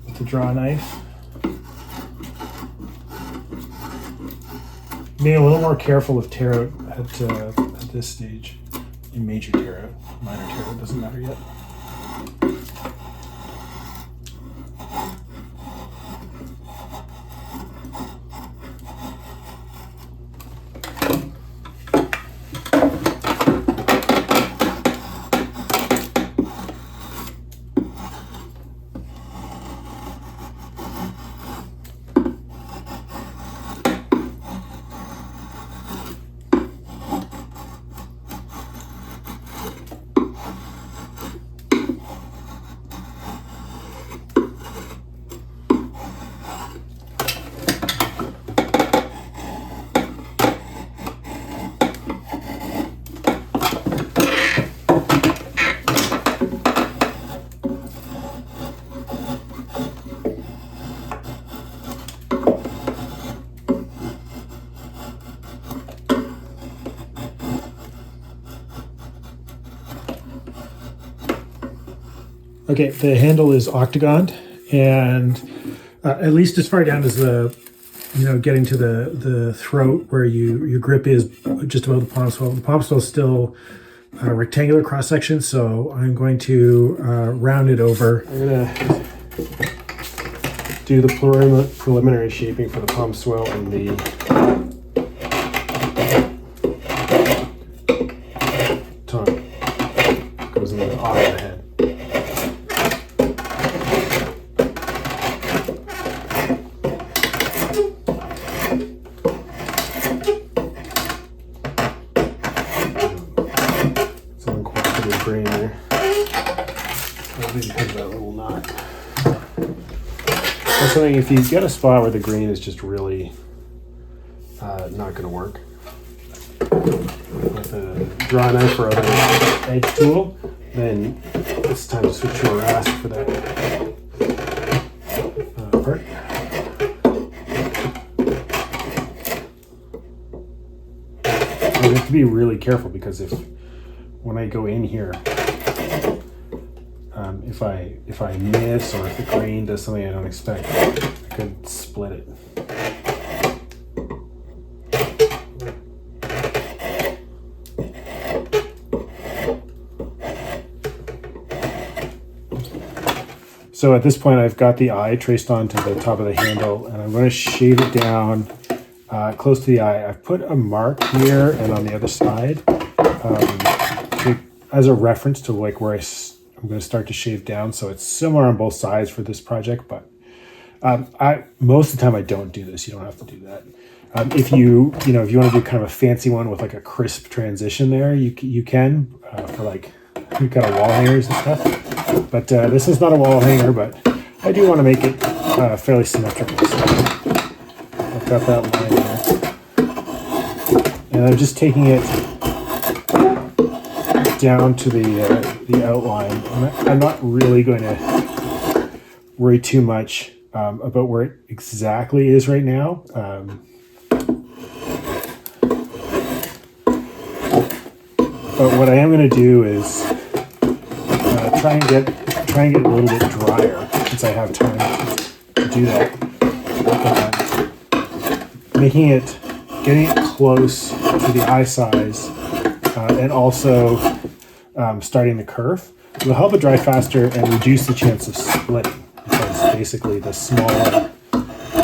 with the draw knife. Being a little more careful of tear out at this stage. In major tear out, minor tear out doesn't matter yet. Okay, the handle is octagoned, and at least as far down as the, getting to the throat where your grip is just above the palmswell. The palmswell is still a rectangular cross section, so I'm going to round it over. I'm going to do the preliminary shaping for the palmswell and the tongue. Goes in the eye of the head. Grain there. Maybe because of that little knot. That's something, if you get a spot where the grain is just really not going to work, with a draw knife or other edge tool, then it's time to switch to a rasp for that part. You have to be really careful, because if when I go in here, if I miss or if the grain does something I don't expect, I could split it. So at this point, I've got the eye traced onto the top of the handle, and I'm going to shave it down close to the eye. I've put a mark here and on the other side as a reference to like where I'm going to start to shave down. So it's similar on both sides for this project, but most of the time I don't do this. You don't have to do that. If you want to do kind of a fancy one with like a crisp transition there, you can for like you've got a wall hangers and stuff. But this is not a wall hanger, but I do want to make it fairly symmetrical. So I've got that line there, and I'm just taking it down to the outline. I'm not really going to worry too much about where it exactly is right now. But what I am going to do is try and get a little bit drier since I have time to do that. Getting it close to the eye size, and also starting the kerf will help it dry faster and reduce the chance of splitting, because basically the smaller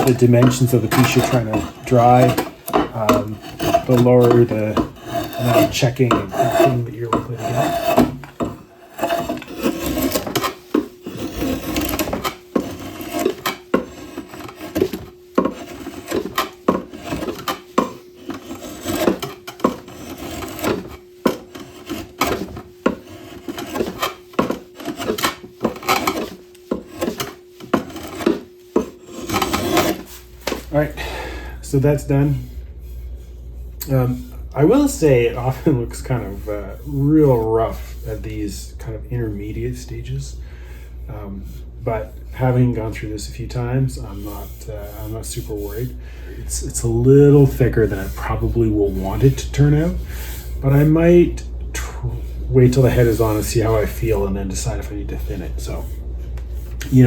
the dimensions of the piece you're trying to dry, the lower the amount of checking and cleaning that you're likely to get. All right, so that's done. I will say it often looks kind of real rough at these kind of intermediate stages, but having gone through this a few times, I'm not super worried. It's a little thicker than I probably will want it to turn out, but I might wait till the head is on and see how I feel, and then decide if I need to thin it. So,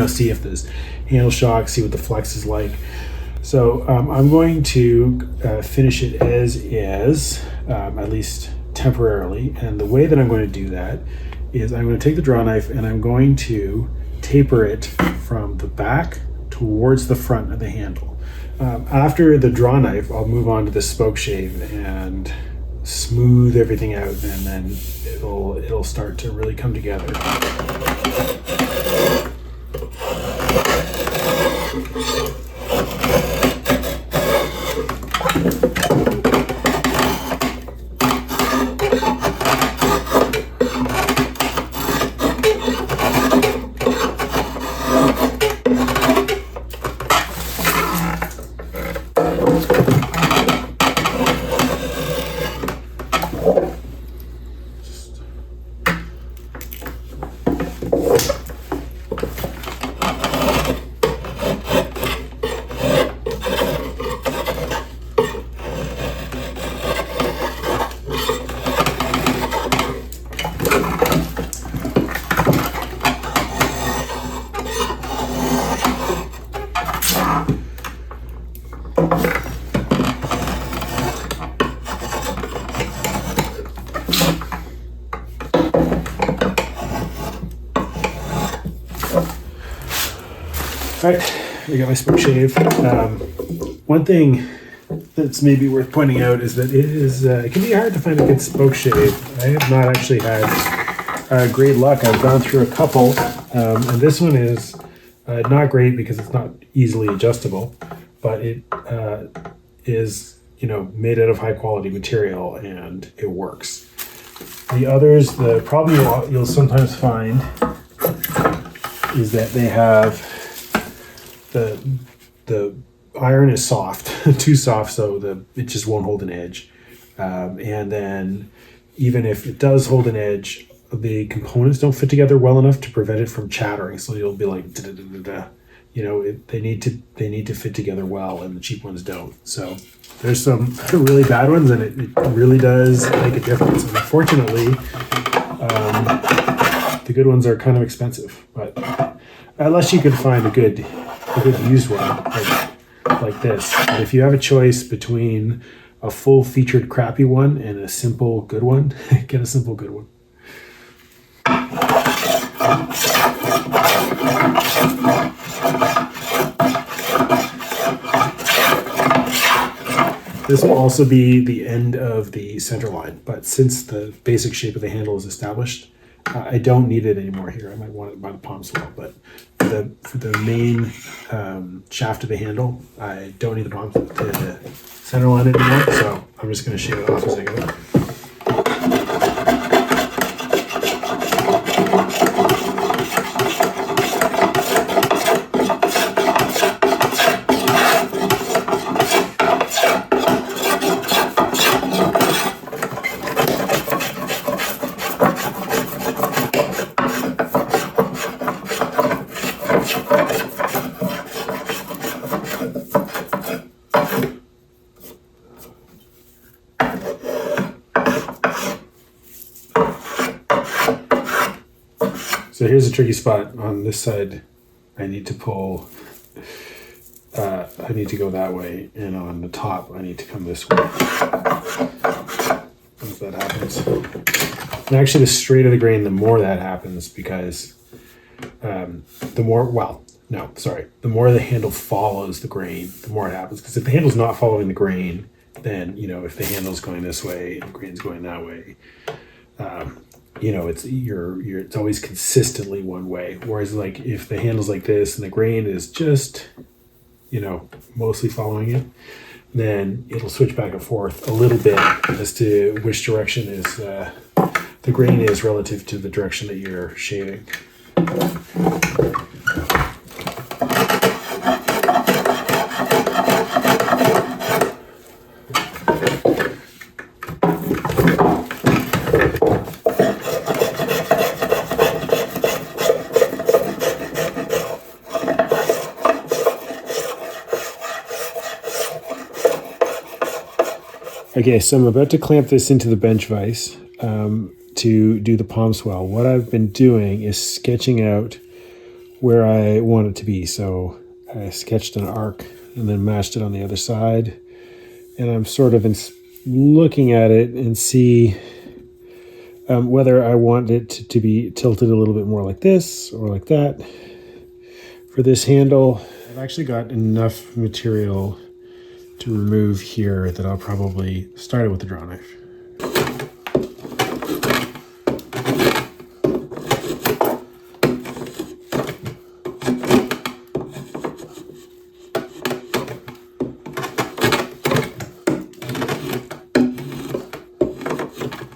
see if there's handle shock, see what the flex is like. So I'm going to finish it as is, at least temporarily. And the way that I'm going to do that is I'm going to take the draw knife and I'm going to taper it from the back towards the front of the handle. After the draw knife, I'll move on to the spokeshave and smooth everything out, and then it'll start to really come together. All right, I got my spokeshave. One thing that's maybe worth pointing out is that it can be hard to find a good spokeshave. I have not actually had great luck. I've gone through a couple, and this one is not great because it's not easily adjustable, but it is made out of high quality material and it works. The others, the problem you'll sometimes find is that they have the iron is soft, too soft, so it just won't hold an edge. And then even if it does hold an edge, the components don't fit together well enough to prevent it from chattering. So you'll be like, da, da, da, da. They need to fit together well, and the cheap ones don't. So there's some really bad ones, and it really does make a difference. And unfortunately, The good ones are kind of expensive, but unless you could find a good used one like this. But if you have a choice between a full featured crappy one and a simple good one, get a simple good one. This will also be the end of the center line, but since the basic shape of the handle is established, I don't need it anymore here. I might want it by the palmswell, but for the main shaft of the handle, I don't need the center line anymore, so I'm just going to shave it off as I go. So here's a tricky spot. On this side, I need to pull, I need to go that way, and on the top, I need to come this way. Once that happens. And actually, the straighter the grain, the more that happens, because the more the handle follows the grain, the more it happens. Because if the handle's not following the grain, then, you know, if the handle's going this way and the grain's going that way, you know, it's always consistently one way. Whereas, like, if the handle's like this and the grain is just, you know, mostly following it, then it'll switch back and forth a little bit as to which direction is the grain is relative to the direction that you're shaving. Okay, so I'm about to clamp this into the bench vise to do the palmswell. What I've been doing is sketching out where I want it to be. So I sketched an arc and then matched it on the other side. And I'm sort of looking at it and see whether I want it to be tilted a little bit more like this or like that. For this handle, I've actually got enough material to remove here that I'll probably start it with the drawknife.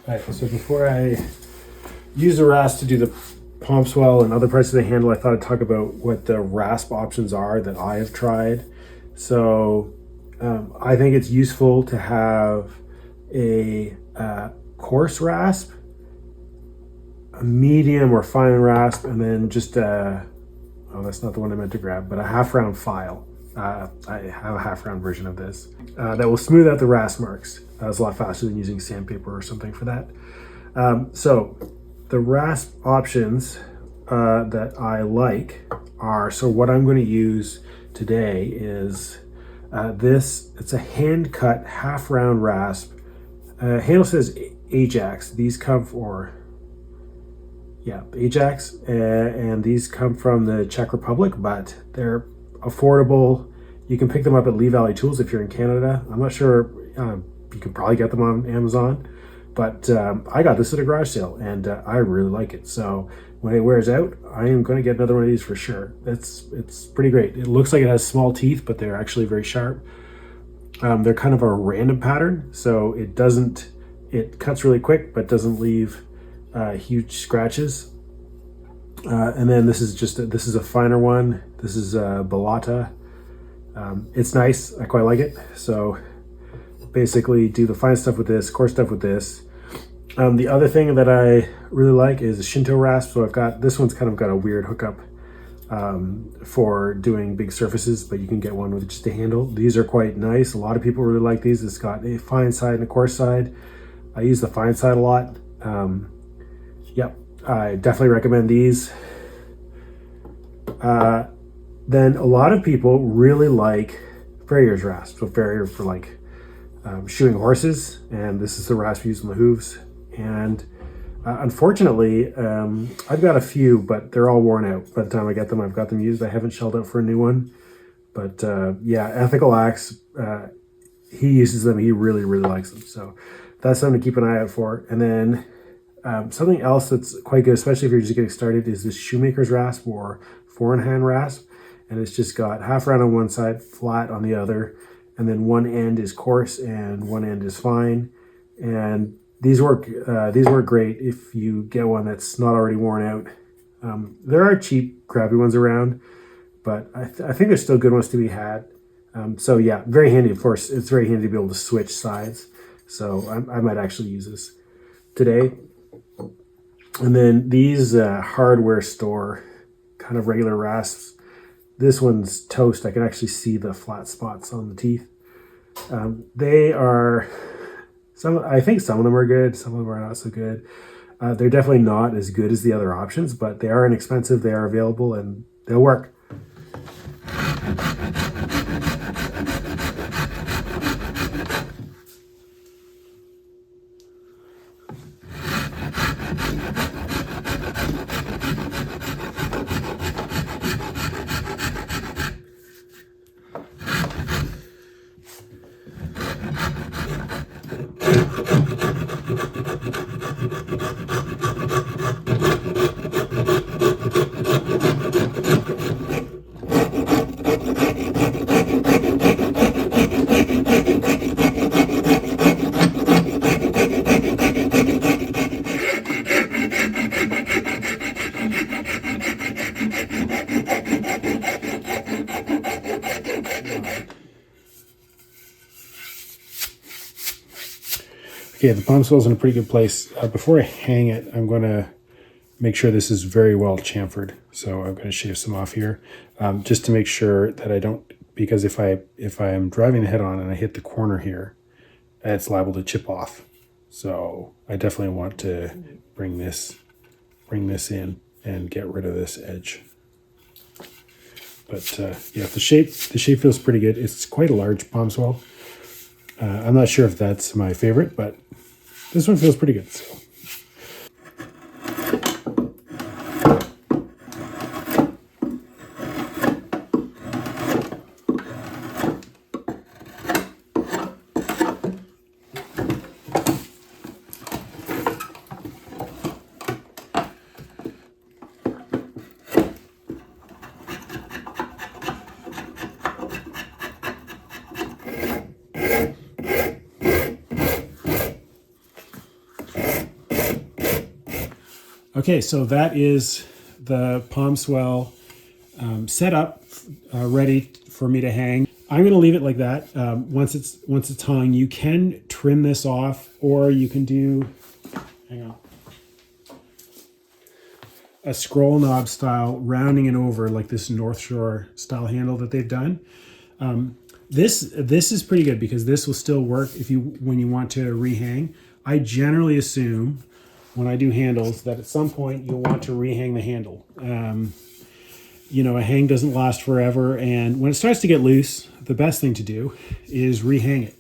Alright, so before I use the rasp to do the palmswell and other parts of the handle, I thought I'd talk about what the rasp options are that I have tried. So I think it's useful to have a coarse rasp, a medium or fine rasp, and then just oh, that's not the one I meant to grab, but a half-round file. I have a half-round version of this that will smooth out the rasp marks. It's a lot faster than using sandpaper or something for that. So the rasp options that I like are, so what I'm going to use today is it's a hand cut half round rasp. Handle says Ajax. These come Ajax, and these come from the Czech Republic, but they're affordable. You can pick them up at Lee Valley Tools if you're in Canada. I'm not sure, you can probably get them on Amazon, but I got this at a garage sale and I really like it. So when it wears out, I am going to get another one of these for sure. It's pretty great. It looks like it has small teeth, but they're actually very sharp. They're kind of a random pattern, so it cuts really quick, but doesn't leave huge scratches. And then this is a finer one. This is Bellata. It's nice. I quite like it. So basically do the fine stuff with this, coarse stuff with this. The other thing that I really like is a Shinto rasp. So I've got, this one's kind of got a weird hookup for doing big surfaces, but you can get one with just a handle. These are quite nice. A lot of people really like these. It's got a fine side and a coarse side. I use the fine side a lot. Yep, I definitely recommend these. Then a lot of people really like farrier's rasp. So farrier for like shoeing horses, and this is the rasp used on the hooves. And unfortunately, I've got a few, but they're all worn out. By the time I get them, I've got them used. I haven't shelled out for a new one. But yeah, Ethical Axe, he uses them. He really, really likes them. So that's something to keep an eye out for. And then something else that's quite good, especially if you're just getting started, is this shoemaker's rasp or four-in-hand rasp. And it's just got half round on one side, flat on the other. And then one end is coarse and one end is fine. And these work great if you get one that's not already worn out. There are cheap, crappy ones around, but I think there's still good ones to be had. So yeah, very handy. Of course, it's very handy to be able to switch sides. So I might actually use this today. And then these hardware store kind of regular rasps. This one's toast. I can actually see the flat spots on the teeth. They are I think some of them are good. Some of them are not so good. They're definitely not as good as the other options, but they are inexpensive. They are available and they'll work. Okay, the palmswell's in a pretty good place. Before I hang it, I'm going to make sure this is very well chamfered. So I'm going to shave some off here, just to make sure that I don't, because if I am driving the head on and I hit the corner here, it's liable to chip off. So I definitely want to bring this in and get rid of this edge. But yeah, the shape feels pretty good. It's quite a large palmswell. I'm not sure if that's my favorite, but this one feels pretty good. So. Okay, so that is the palmswell set up, ready for me to hang. I'm going to leave it like that. Once it's hung, you can trim this off, or you can do, hang on, a scroll knob style, rounding it over like this North Shore style handle that they've done. This is pretty good because this will still work when you want to rehang. I generally assume when I do handles that at some point you'll want to rehang the handle. You know, a hang doesn't last forever, and when it starts to get loose, the best thing to do is rehang it.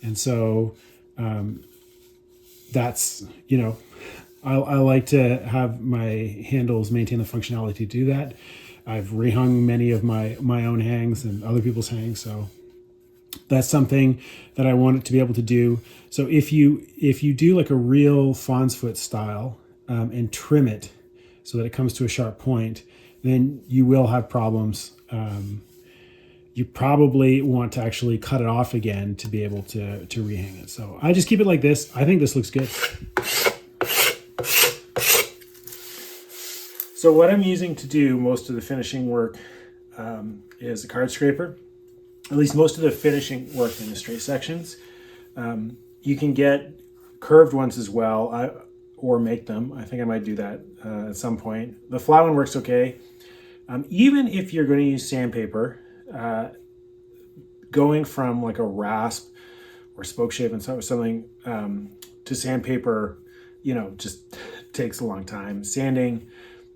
And so that's, you know, I like to have my handles maintain the functionality to do that. I've rehung many of my own hangs and other people's hangs, so that's something that I want it to be able to do. So if you do like a real fawn's foot style and trim it so that it comes to a sharp point, then you will have problems. You probably want to actually cut it off again to be able to rehang it. So I just keep it like this. I think this looks good. So what I'm using to do most of the finishing work is a card scraper. At least most of the finishing work in the straight sections. You can get curved ones as well, or make them. I think I might do that at some point. The flat one works okay. Even if you're going to use sandpaper, going from like a rasp or spokeshave and something to sandpaper, you know, just takes a long time. Sanding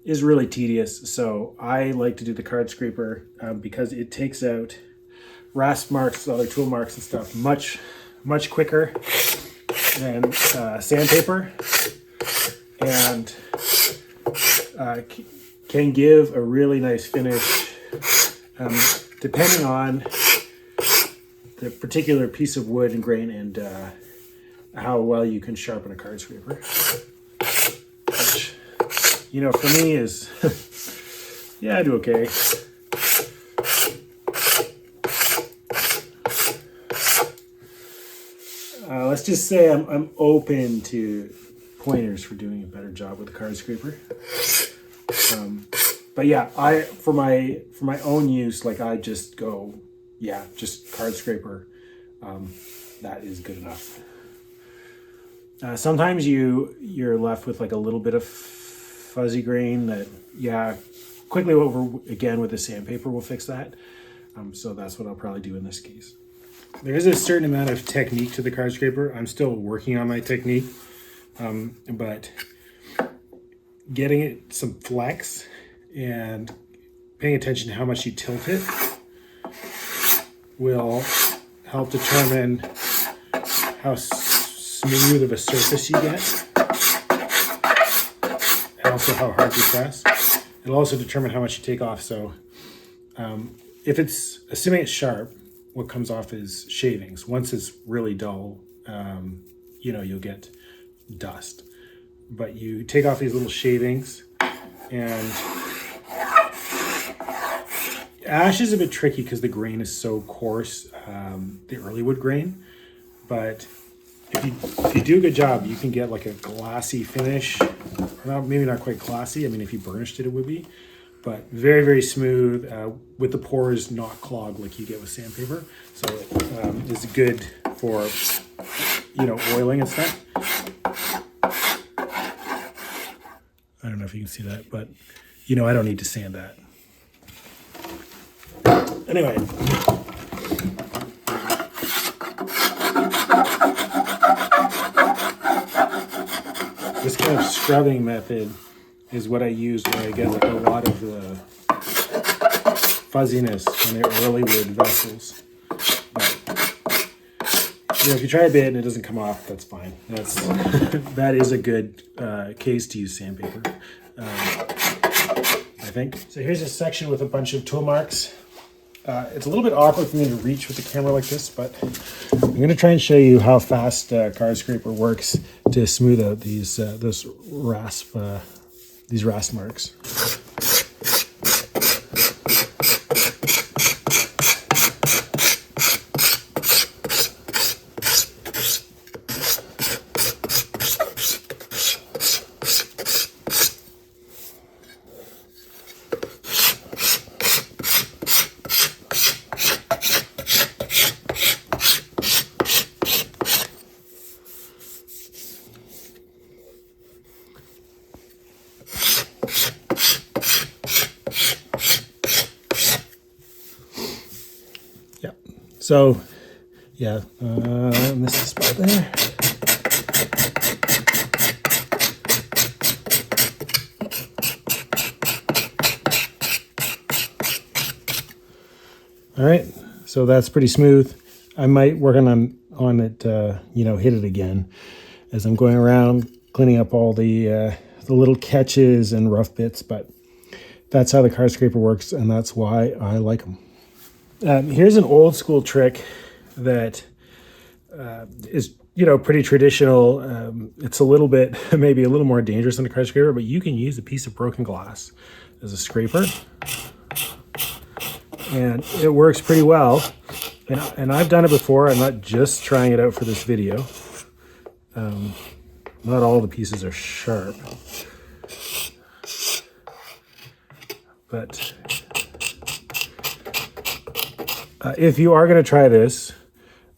is really tedious, so I like to do the card scraper because it takes out rasp marks, other tool marks and stuff much quicker than sandpaper, and can give a really nice finish depending on the particular piece of wood and grain and how well you can sharpen a card scraper. Which, you know, for me is, yeah, I do okay. Let's just say I'm open to pointers for doing a better job with the card scraper. But yeah, for my own use, like I just go, yeah, just card scraper. That is good enough. Sometimes you're left with like a little bit of fuzzy grain that, yeah, quickly over again with the sandpaper will fix that. So that's what I'll probably do in this case. There is a certain amount of technique to the card scraper. I'm still working on my technique, but getting it some flex and paying attention to how much you tilt it will help determine how smooth of a surface you get, and also how hard you press. It'll also determine how much you take off. So if it's, assuming it's sharp, what comes off is shavings. Once it's really dull, you know, you'll get dust. But you take off these little shavings, and ash is a bit tricky because the grain is so coarse, the early wood grain. But if you do a good job, you can get like a glassy finish. Maybe not quite glassy. I mean, if you burnished it, it would be. But very, very smooth, with the pores not clogged like you get with sandpaper. So it is good for, you know, oiling and stuff. I don't know if you can see that, but, you know, I don't need to sand that. Anyway. This kind of scrubbing method is what I use when I get like a lot of the fuzziness on the early wood vessels. But, you know, if you try a bit and it doesn't come off, that's fine. That is a good case to use sandpaper, I think. So here's a section with a bunch of tool marks. It's a little bit awkward for me to reach with the camera like this, but I'm going to try and show you how fast card scraper works to smooth out these rasp marks. So, yeah, missed the spot there. All right, so that's pretty smooth. I might work on it, you know, hit it again as I'm going around cleaning up all the little catches and rough bits, but that's how the card scraper works, and that's why I like them. Here's an old school trick that is, you know, pretty traditional. It's a little bit, maybe a little more dangerous than a card scraper, but you can use a piece of broken glass as a scraper. And it works pretty well. And I've done it before. I'm not just trying it out for this video. Not all the pieces are sharp. But if you are going to try this,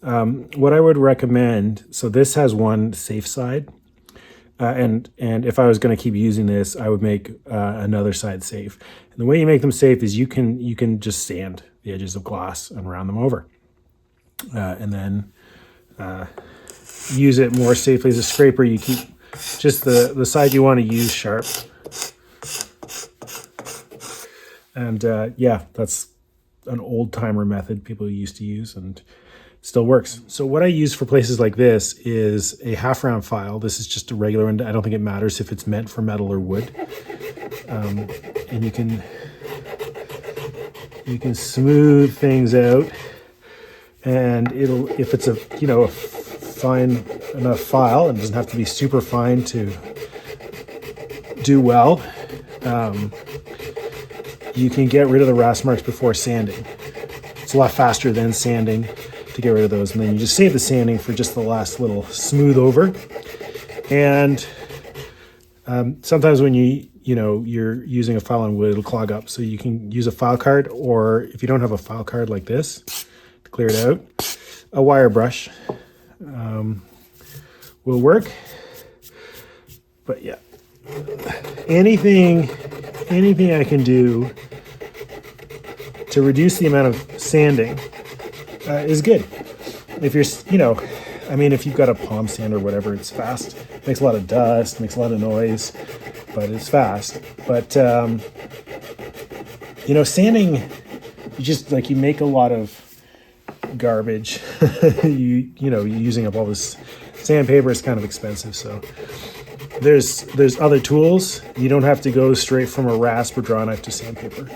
what I would recommend, so this has one safe side, and if I was going to keep using this, I would make another side safe. And the way you make them safe is you can just sand the edges of glass and round them over, and then use it more safely as a scraper. You keep just the side you want to use sharp. And yeah, that's an old timer method people used to use and still works. So what I use for places like this is a half round file. This is just a regular one. I don't think it matters if it's meant for metal or wood. And you can smooth things out, and it'll, if it's a, you know, a fine enough file, and it doesn't have to be super fine to do well, you can get rid of the rasp marks before sanding. It's a lot faster than sanding to get rid of those, and then you just save the sanding for just the last little smooth over. And sometimes when you're using a file on wood, it'll clog up, so you can use a file card, or if you don't have a file card like this to clear it out, a wire brush will work. But yeah, anything I can do to reduce the amount of sanding is good. If you're, I mean, if you've got a palm sand or whatever, it's fast. It makes a lot of dust, makes a lot of noise, but it's fast. But, sanding, you make a lot of garbage. You're using up all this sandpaper. It's kind of expensive. So there's other tools. You don't have to go straight from a rasp or draw knife to sandpaper.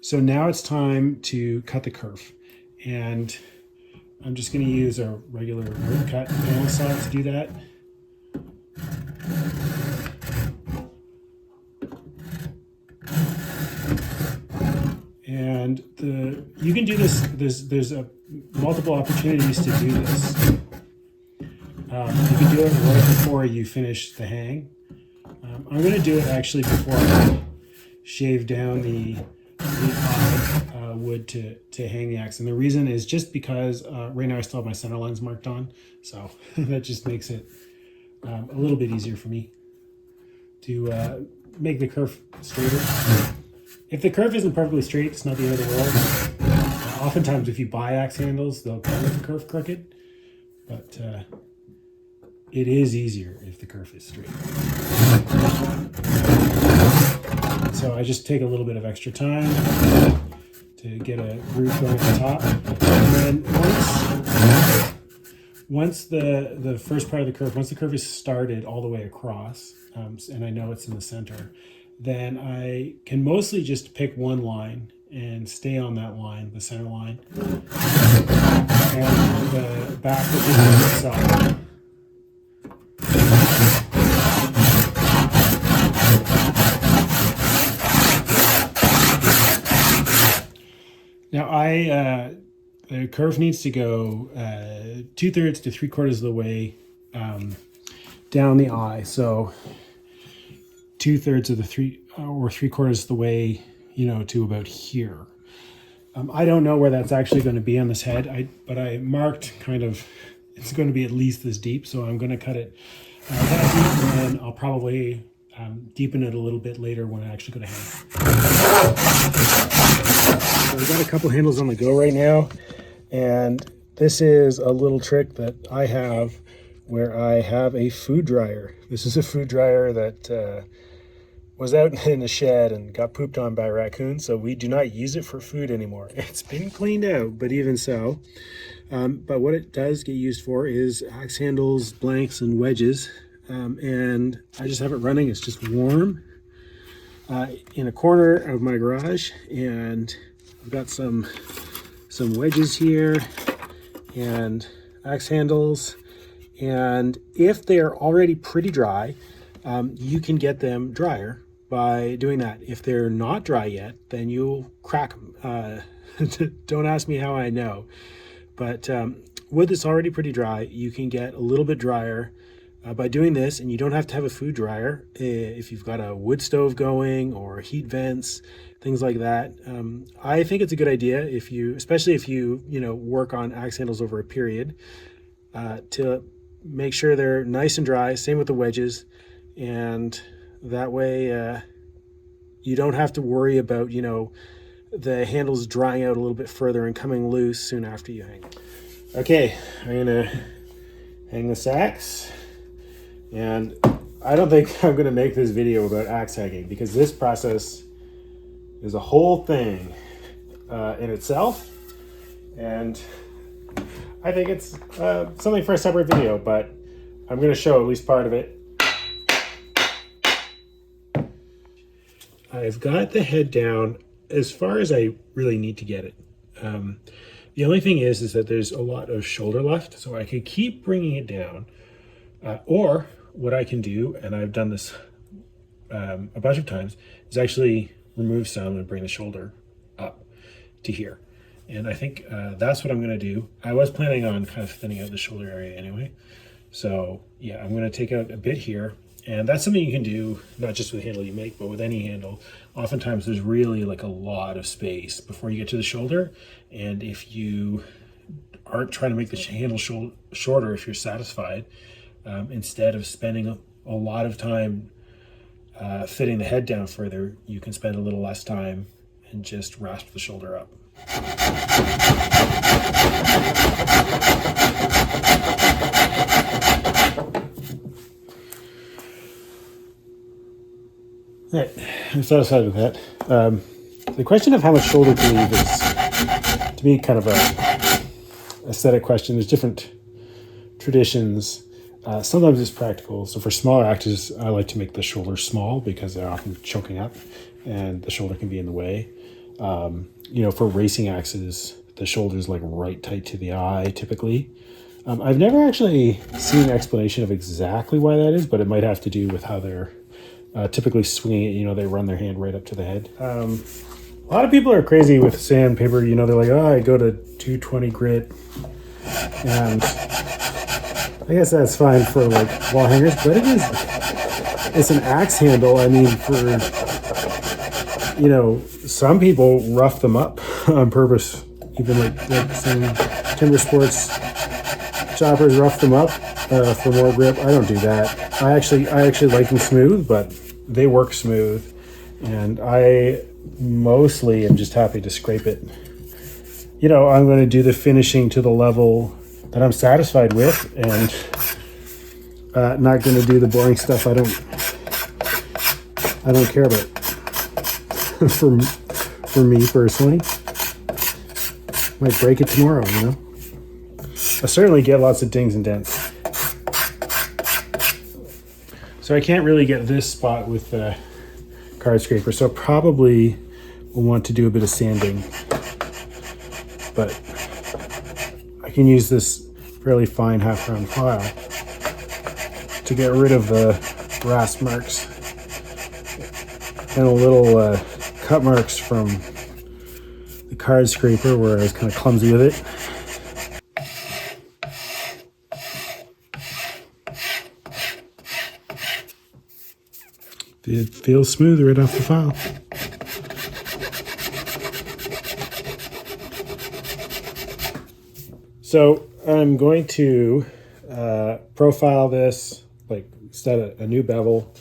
So now it's time to cut the kerf. And I'm just going to use a regular wood cut panel saw to do that. And you can do this. There's multiple opportunities to do this. You can do it right before you finish the hang. I'm going to do it actually before I shave down the wood to hang the axe, and the reason is just because right now I still have my center lines marked on, so that just makes it a little bit easier for me to make the kerf straighter. If the kerf isn't perfectly straight, it's not the end of the world. Oftentimes if you buy axe handles, they'll come with the kerf crooked, but it is easier if the kerf is straight. So I just take a little bit of extra time to get a groove going at the top. And then once the first part of the kerf, once the kerf is started all the way across, and I know it's in the center, then I can mostly just pick one line and stay on that line, the center line, and the back of the itself. Now the kerf needs to go 2/3 to 3/4 of the way down the eye. So 2/3 of the 3/4 of the way, to about here. I don't know where that's actually going to be on this head, but I marked it's going to be at least this deep. So I'm going to cut it that deep, and then I'll probably deepen it a little bit later when I actually go to hang. So I've got a couple handles on the go right now, and this is a little trick that I have where I have a food dryer. This is a food dryer that was out in the shed and got pooped on by a raccoon, so we do not use it for food anymore. It's been cleaned out, but even so. But what it does get used for is axe handles, blanks, and wedges. And I just have it running. It's just warm in a corner of my garage, and I've got some wedges here and axe handles. And if they're already pretty dry, you can get them drier by doing that. If they're not dry yet, then you'll crack them. Don't ask me how I know, but wood that's already pretty dry, you can get a little bit drier by doing this, and you don't have to have a food dryer. If you've got a wood stove going or heat vents, things like that, I think it's a good idea especially if you work on axe handles over a period, to make sure they're nice and dry. Same with the wedges, and that way you don't have to worry about the handles drying out a little bit further and coming loose soon after you hang. Okay, I'm gonna hang this axe, And I don't think I'm going to make this video about axe hacking because this process is a whole thing in itself. And I think it's something for a separate video, but I'm going to show at least part of it. I've got the head down as far as I really need to get it. The only thing is that there's a lot of shoulder left, so I could keep bringing it down. Or what I can do, and I've done this a bunch of times, is actually remove some and bring the shoulder up to here. And I think that's what I'm going to do. I was planning on kind of thinning out the shoulder area anyway. So yeah, I'm going to take out a bit here. And that's something you can do, not just with the handle you make, but with any handle. Oftentimes there's really like a lot of space before you get to the shoulder. And if you aren't trying to make the handle shorter, if you're satisfied, instead of spending a lot of time fitting the head down further, you can spend a little less time and just rasp the shoulder up. All right, I'm satisfied with that. The question of how much shoulder to leave is, to me, kind of a aesthetic question. There's different traditions. Sometimes it's practical. So for smaller axes, I like to make the shoulder small because they're often choking up and the shoulder can be in the way. You know, for racing axes, the shoulder's like right tight to the eye typically. I've never actually seen an explanation of exactly why that is, but it might have to do with how they're typically swinging it. You know, they run their hand right up to the head. A lot of people are crazy with sandpaper. You know, they're like, oh, I go to 220 grit. And I guess that's fine for like wall hangers, but it's an axe handle. I mean, for, you know, some people rough them up on purpose. Even like some timber sports choppers rough them up for more grip. I don't do that. I actually like them smooth, but they work smooth. And I mostly am just happy to scrape it. You know, I'm going to do the finishing to the level that I'm satisfied with, and not going to do the boring stuff I don't care about. for me personally, might break it tomorrow. You know, I certainly get lots of dings and dents. So I can't really get this spot with the card scraper, so probably will want to do a bit of sanding. But I can use this fairly fine half-round file to get rid of the rasp marks and the little cut marks from the card scraper where I was kind of clumsy with it. It feels smooth right off the file. So I'm going to profile this, like set a new bevel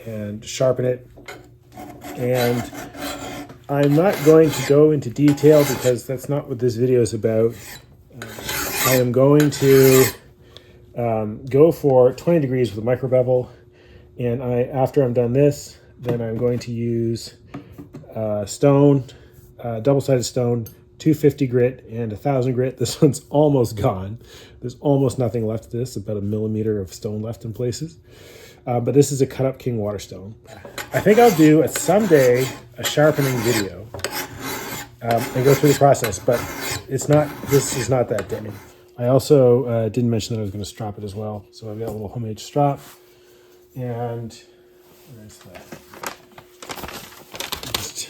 and sharpen it. And I'm not going to go into detail because that's not what this video is about. I am going to go for 20 degrees with a micro bevel. And after I'm done this, then I'm going to use stone, double-sided stone, 250 grit and 1000 grit. This one's almost gone. There's almost nothing left of this, about 1 millimeter of stone left in places. But this is a cut up king water stone. I think I'll do someday a sharpening video and go through the process, but this is not that day. I also didn't mention that I was going to strap it as well. So I've got a little homemade strap. And where's that? Just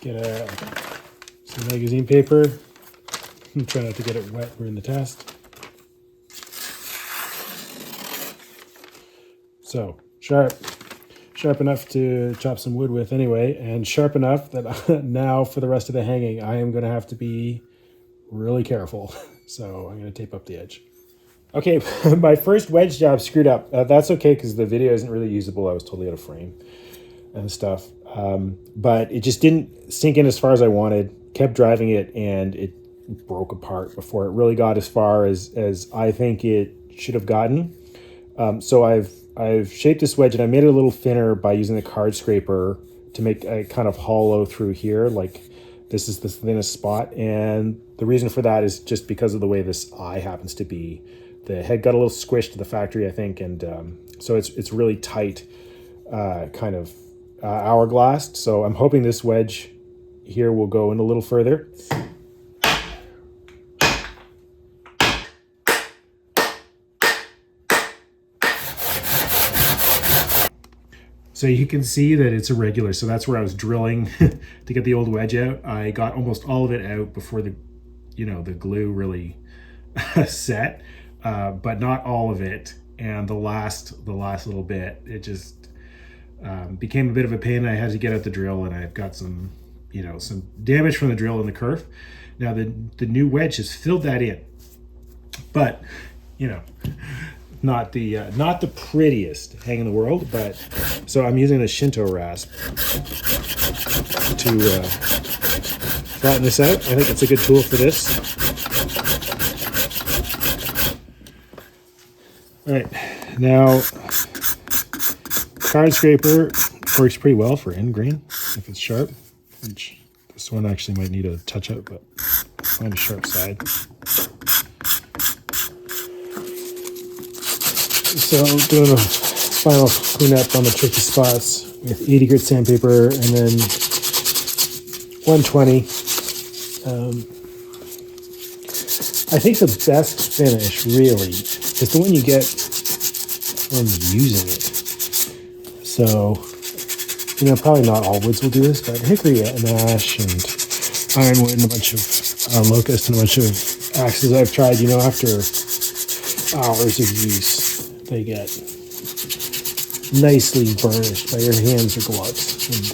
get some magazine paper. Try not to get it wet. We're in the test. So sharp enough to chop some wood with anyway, and sharp enough that now for the rest of the hanging, I am going to have to be really careful. So I'm going to tape up the edge. Okay, my first wedge job screwed up. That's okay because the video isn't really usable. I was totally out of frame and stuff. But it just didn't sink in as far as I wanted. Kept driving it and it broke apart before it really got as far as I think it should have gotten. So I've shaped this wedge, and I made it a little thinner by using the card scraper to make a kind of hollow through here. Like this is the thinnest spot, and the reason for that is just because of the way this eye happens to be. The head got a little squished to the factory, I think, and so it's really tight, kind of hourglass. So I'm hoping this wedge here will go in a little further. So you can see that it's irregular. So that's where I was drilling to get the old wedge out. I got almost all of it out before the glue really set, but not all of it. And the last little bit, it just became a bit of a pain. I had to get out the drill, and I've got some damage from the drill in the kerf. Now the new wedge has filled that in, but not the prettiest hang in the world. But so I'm using the Shinto rasp to flatten this out. I think it's a good tool for this. All right, now card scraper works pretty well for end grain if it's sharp, which this one actually might need a touch up, but find a sharp side. So doing a final cleanup on the tricky spots with 80 grit sandpaper, and then 120. I think the best finish really is the one you get when using it. So, probably not all woods will do this, but hickory and ash and ironwood and a bunch of locust and a bunch of axes I've tried, after hours of use, they get nicely burnished by your hands or gloves. And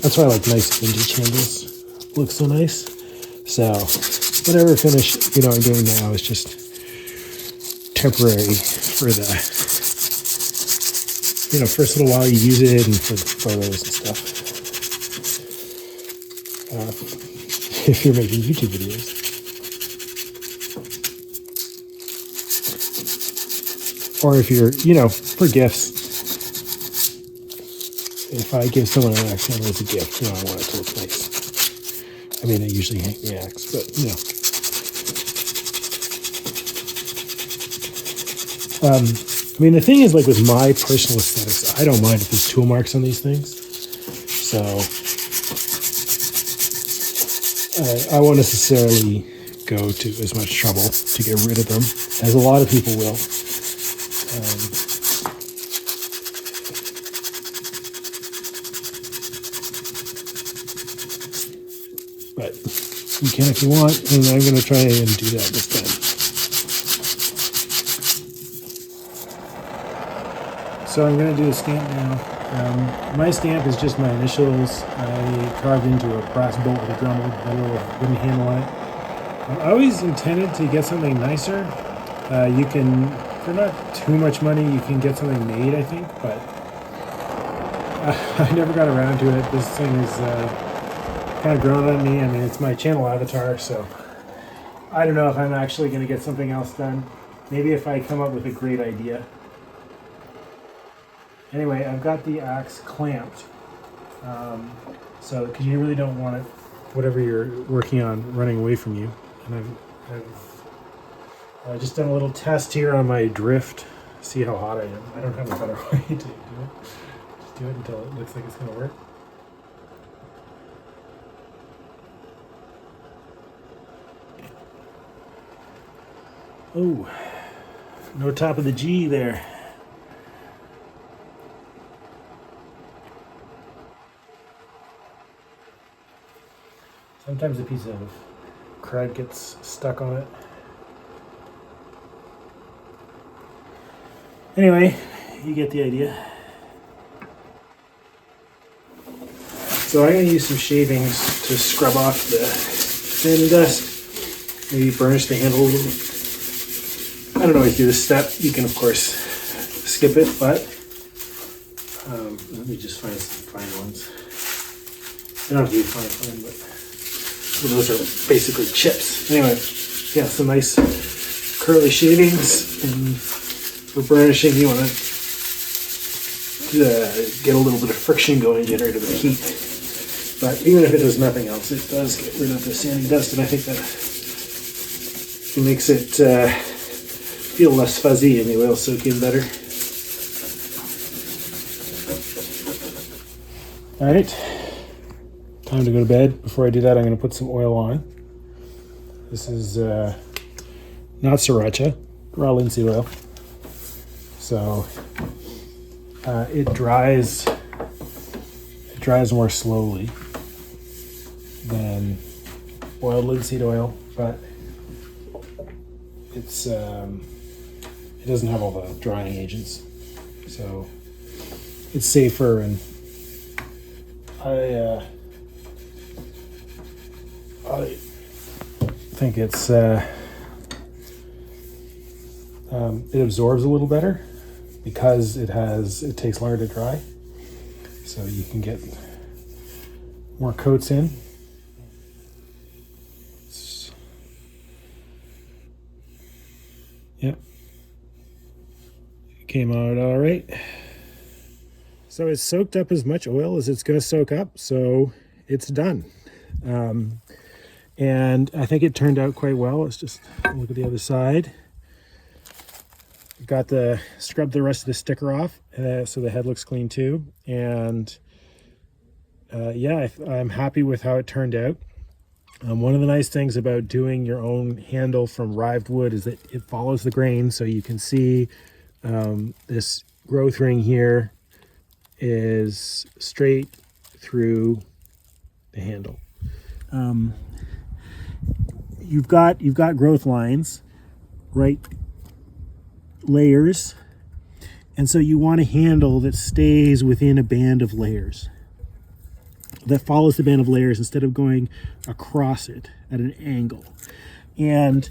that's why I like nice vintage handles. Look so nice. So whatever finish I'm doing now is just temporary for the first little while you use it, and for the photos and stuff. If you're making YouTube videos. Or if you're, for gifts. If I give someone an axe handle as a gift, I want it to look nice. I mean, I usually hang the axe, but, the thing is, like, with my personal aesthetics, I don't mind if there's tool marks on these things. So, I won't necessarily go to as much trouble to get rid of them, as a lot of people will. But you can if you want, and I'm going to try and do that this time. So I'm going to do a stamp now. My stamp is just my initials. I carved into a brass bolt with a Dremel, a little wooden handle on it. I always intended to get something nicer. You can, for not too much money, you can get something made, I think, but I never got around to it. This thing is kind of grown on me. I mean, it's my channel avatar, so I don't know if I'm actually going to get something else done. Maybe if I come up with a great idea. Anyway, I've got the axe clamped, so because you really don't want it, whatever you're working on, running away from you. And I've just done a little test here on my drift, see how hot I am. I don't have a better way to do it. Just do it until it looks like it's going to work. Oh, no top of the G there. Sometimes a piece of crud gets stuck on it. Anyway, you get the idea. So I'm going to use some shavings to scrub off the thin dust. Maybe burnish the handle a little. I don't always do this step. You can, of course, skip it, but let me just find some fine ones. They don't have to be fine, but Well, those are basically chips. Anyway, yeah, some nice curly shavings, and for burnishing you want to get a little bit of friction going, get rid of the heat. But even if it does nothing else, it does get rid of the sanding dust, and I think that it makes it feel less fuzzy and the oil soak in better. All right, time to go to bed. Before I do that, I'm going to put some oil on. This is not sriracha, raw linseed oil. So it dries more slowly than oiled linseed oil, but it's it doesn't have all the drying agents, so it's safer. And I think it's it absorbs a little better because it takes longer to dry, so you can get more coats in. Yep, came out all right. So it's soaked up as much oil as it's going to soak up, so it's done. And I think it turned out quite well. Let's just look at the other side. Got scrubbed the rest of the sticker off, so the head looks clean too. And yeah, I'm happy with how it turned out. One of the nice things about doing your own handle from Rived wood is that it follows the grain, so you can see this growth ring here is straight through the handle. You've got growth lines, right? Layers, and so you want a handle that stays within a band of layers, that follows the band of layers instead of going across it at an angle. And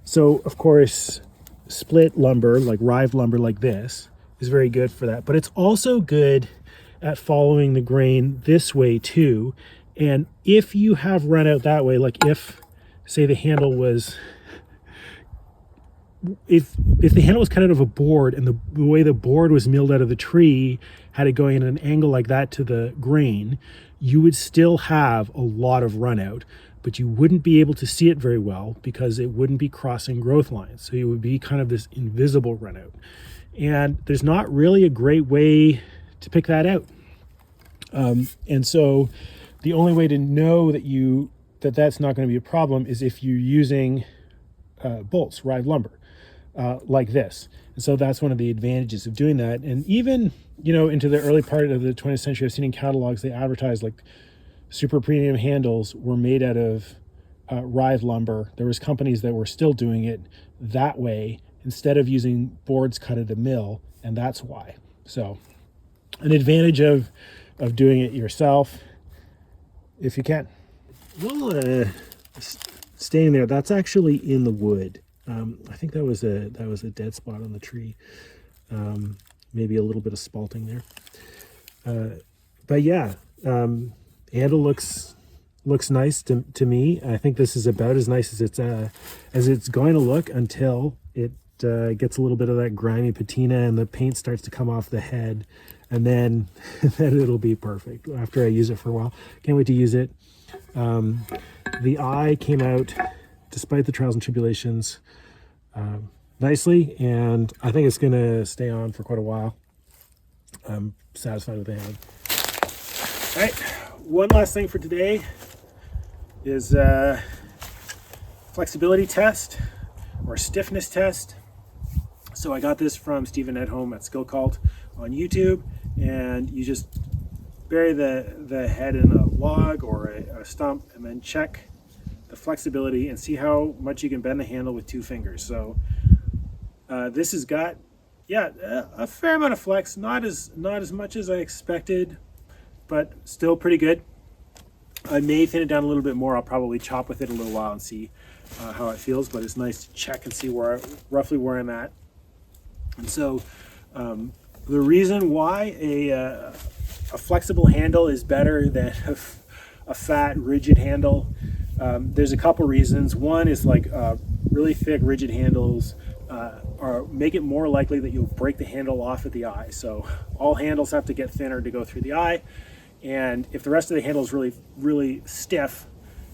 so of course split lumber, like Rived lumber like this, is very good for that, but it's also good at following the grain this way too. And if you have run out that way, like if say the handle was, if the handle was cut out of a board and the way the board was milled out of the tree had it going at an angle like that to the grain, you would still have a lot of run out, but you wouldn't be able to see it very well because it wouldn't be crossing growth lines. So it would be kind of this invisible run out. And there's not really a great way to pick that out. And so the only way to know that that's not going to be a problem is if you're using bolts, Rived lumber, like this. And so that's one of the advantages of doing that. And even, into the early part of the 20th century, I've seen in catalogs, they advertised like super premium handles were made out of Rived lumber. There was companies that were still doing it that way instead of using boards cut at a mill, and that's why. So an advantage of doing it yourself, if you can. Well, staying there, that's actually in the wood. I think that was a dead spot on the tree. Maybe a little bit of spalting there. But yeah, handle looks nice to me. I think this is about as nice as it's going to look until it gets a little bit of that grimy patina and the paint starts to come off the head, and then it'll be perfect after I use it for a while. Can't wait to use it. The eye came out, despite the trials and tribulations, nicely, and I think it's going to stay on for quite a while. I'm satisfied with the hand. All right, one last thing for today is flexibility test or stiffness test. So I got this from Stephen at home at Skill Cult on YouTube, and you just bury the head in a log or a stump and then check the flexibility and see how much you can bend the handle with 2 fingers. So this has got, yeah, a fair amount of flex, not as much as I expected, but still pretty good. I may thin it down a little bit more. I'll probably chop with it a little while and see how it feels, but it's nice to check and see roughly where I'm at. And so the reason why a flexible handle is better than a fat, rigid handle There's a couple reasons. One is like really thick, rigid handles make it more likely that you'll break the handle off at the eye. So all handles have to get thinner to go through the eye. And if the rest of the handle is really, really stiff,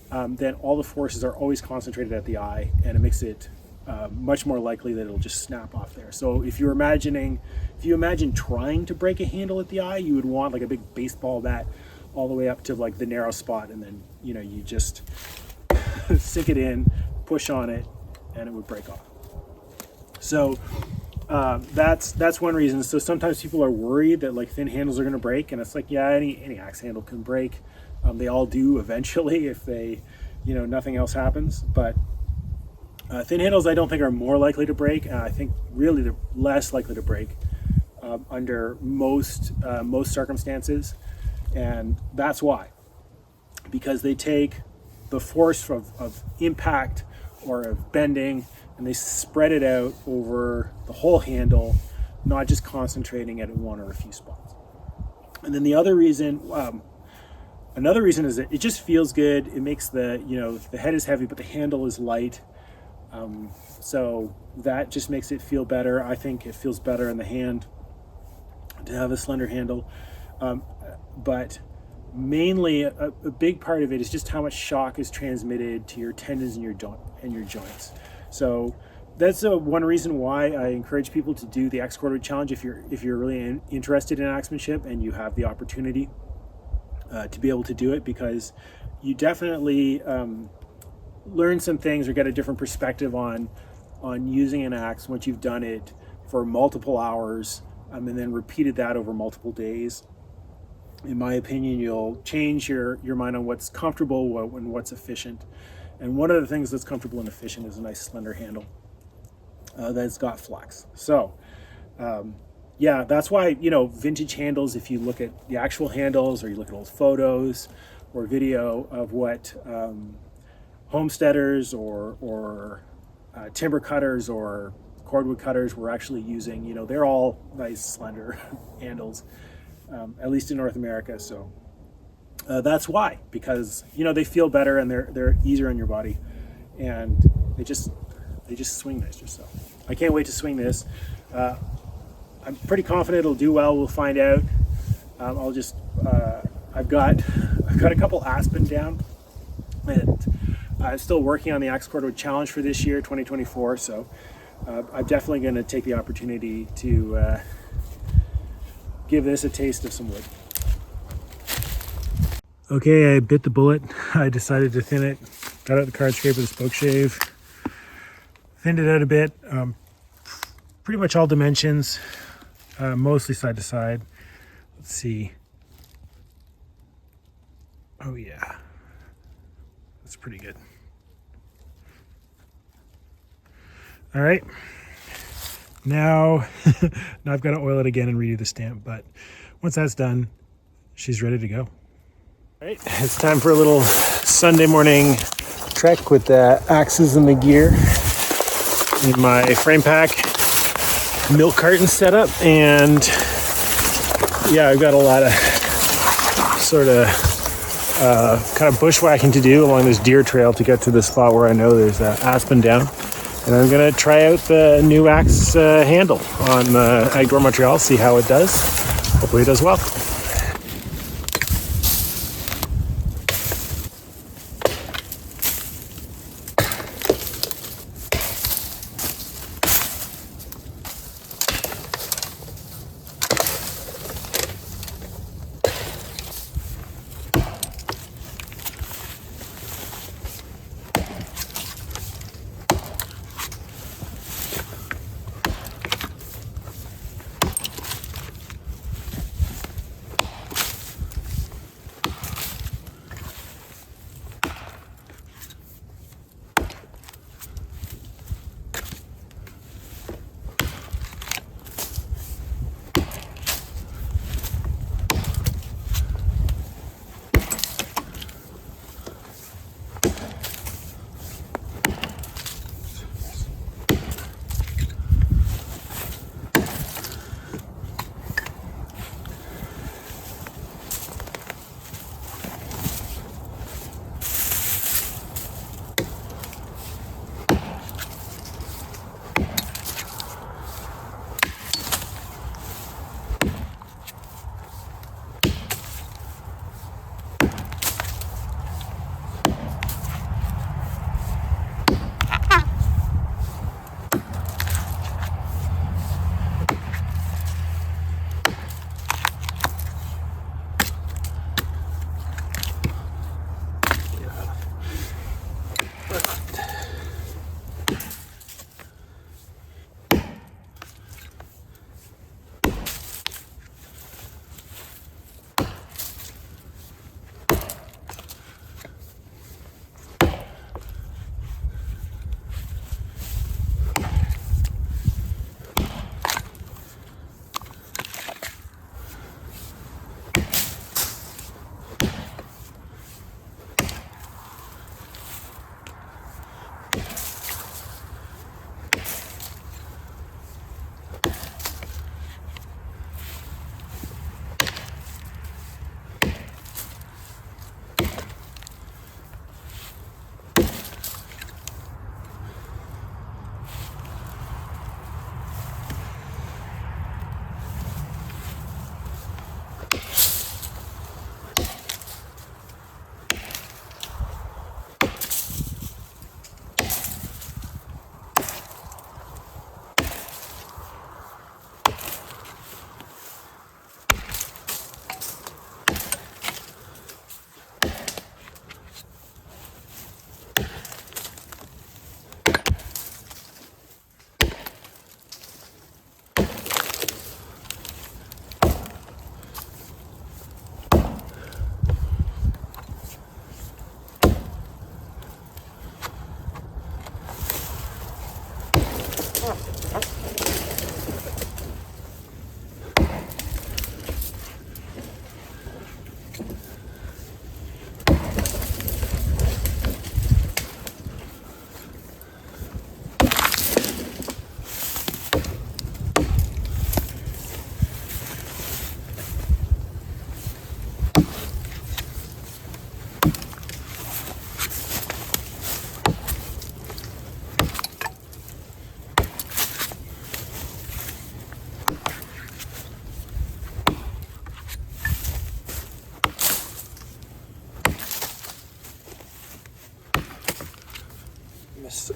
then all the forces are always concentrated at the eye, and it makes it much more likely that it'll just snap off there. So if you imagine trying to break a handle at the eye, you would want like a big baseball bat all the way up to like the narrow spot, and then you just sink it in, push on it, and it would break off. So that's one reason. So sometimes people are worried that like thin handles are going to break, and it's like, yeah, any axe handle can break. They all do eventually if they, nothing else happens. But thin handles I don't think are more likely to break. I think really they're less likely to break under most circumstances, and that's why. Because they take the force of impact or of bending, and they spread it out over the whole handle, not just concentrating at one or a few spots. And then the other reason, another reason is that it just feels good. It makes the head is heavy, but the handle is light. So that just makes it feel better. I think it feels better in the hand to have a slender handle. But mainly a big part of it is just how much shock is transmitted to your tendons and your joints. So that's one reason why I encourage people to do the axe cordwood challenge if you're really interested in axemanship and you have the opportunity to be able to do it, because you definitely learn some things or get a different perspective on using an axe once you've done it for multiple hours and then repeated that over multiple days. In my opinion, you'll change your mind on what's comfortable and what's efficient. And one of the things that's comfortable and efficient is a nice slender handle that's got flex. So yeah, that's why, vintage handles, if you look at the actual handles or you look at old photos or video of what homesteaders or timber cutters or cordwood cutters were actually using, they're all nice slender handles, at least in North America. So that's why, because they feel better and they're easier on your body, and they just swing nicer. So I can't wait to swing this. I'm pretty confident it'll do well. We'll find out. I've got a couple aspen down, and I'm still working on the axe cordwood challenge for this year, 2024. So I'm definitely going to take the opportunity to give this a taste of some wood. Okay, I bit the bullet. I decided to thin it. Got out the card scraper with a spokeshave. Thinned it out a bit. Pretty much all dimensions. Mostly side to side. Let's see. Oh yeah. That's pretty good. All right. Now I've got to oil it again and redo the stamp, but once that's done, she's ready to go. All right, it's time for a little Sunday morning trek with the axes and the gear in my frame pack, milk carton setup, and yeah, I've got a lot of sort of kind of bushwhacking to do along this deer trail to get to the spot where I know there's aspen down. And I'm gonna try out the new axe handle on Agdor Montreal, see how it does. Hopefully it does well. This.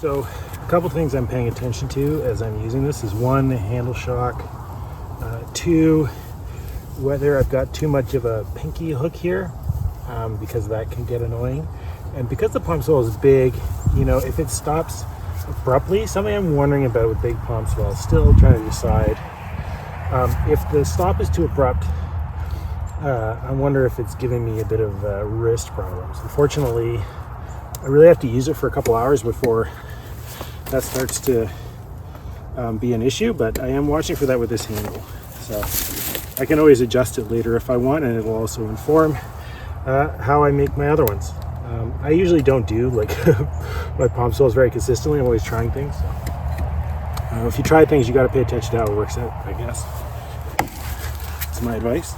So a couple things I'm paying attention to as I'm using this is one, the handle shock, two, whether I've got too much of a pinky hook here, because that can get annoying. And because the palmswell is big, you know, if it stops abruptly, something I'm wondering about with big palmswell, still trying to decide. If the stop is too abrupt, I wonder if it's giving me a bit of wrist problems. Unfortunately, I really have to use it for a couple hours before that starts to be an issue, but I am watching for that with this handle. So I can always adjust it later if I want, and it will also inform how I make my other ones. I usually don't do like my palmswells very consistently. I'm always trying things. So, if you try things, you got to pay attention to how it works out, I guess. That's my advice.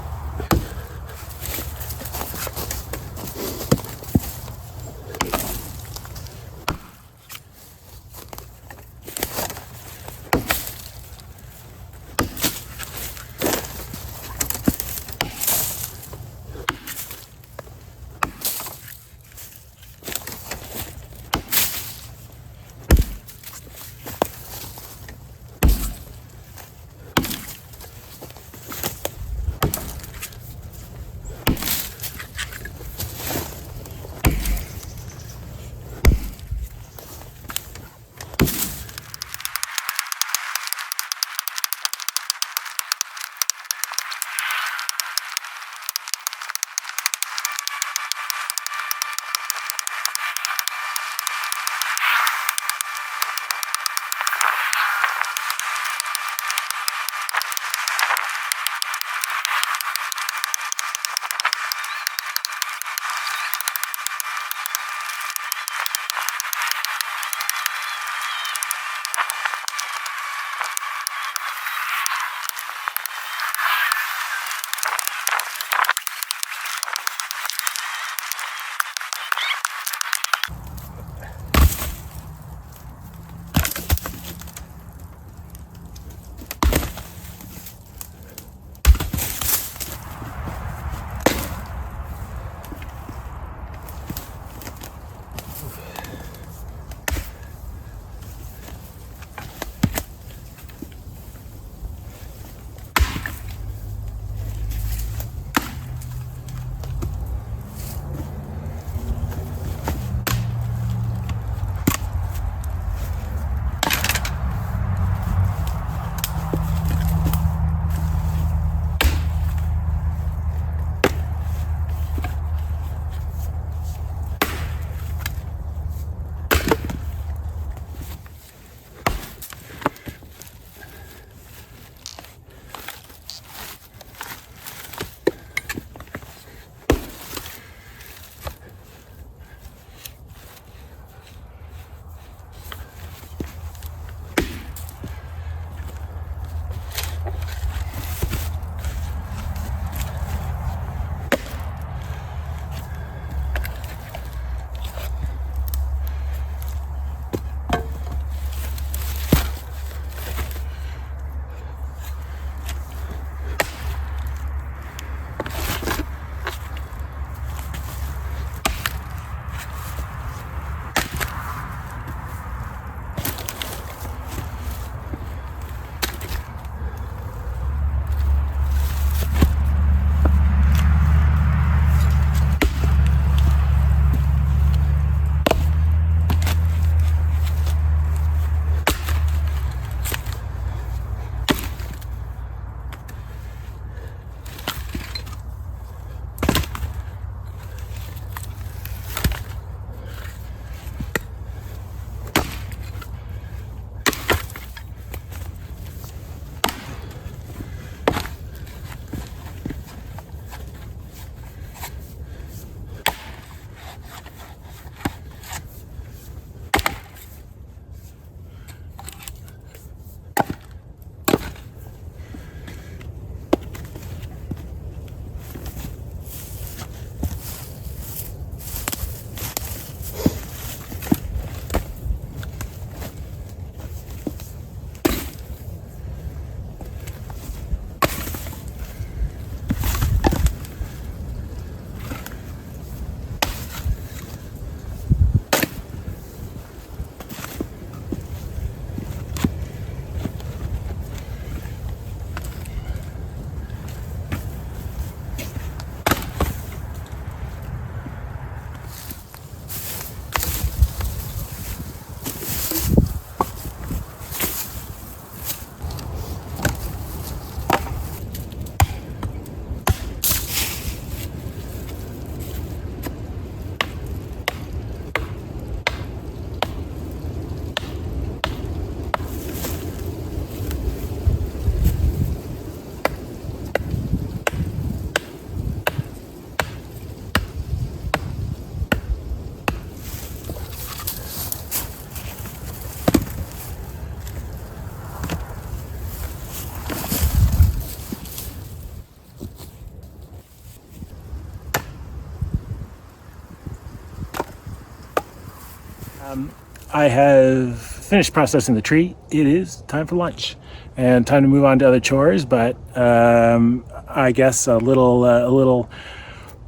I have finished processing the tree. It is time for lunch and time to move on to other chores, but I guess a little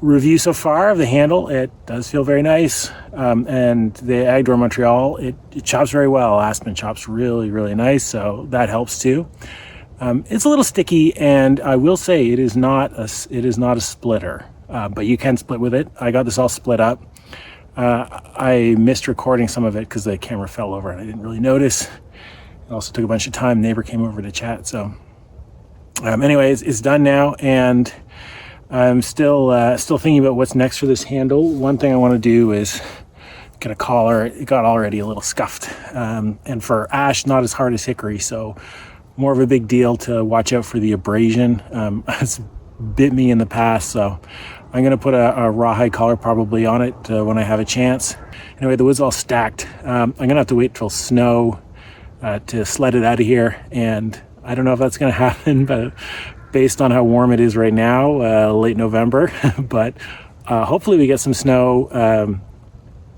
review so far of the handle. It does feel very nice, and the Agdor Montreal, it chops very well. Aspen chops really, really nice, so that helps too. It's a little sticky, and I will say it is not a splitter, but you can split with it. I got this all split up. I missed recording some of it because the camera fell over and I didn't really notice. It also took a bunch of time. Neighbor came over to chat. So anyways, it's done now, and I'm still thinking about what's next for this handle. One thing I want to do is get a collar. It got already a little scuffed, and for ash, not as hard as hickory, so more of a big deal to watch out for the abrasion. It's bit me in the past, so I'm going to put a rawhide collar probably on it when I have a chance. Anyway, the wood's all stacked. I'm going to have to wait till snow to sled it out of here, and I don't know if that's going to happen, but based on how warm it is right now, late November, but hopefully we get some snow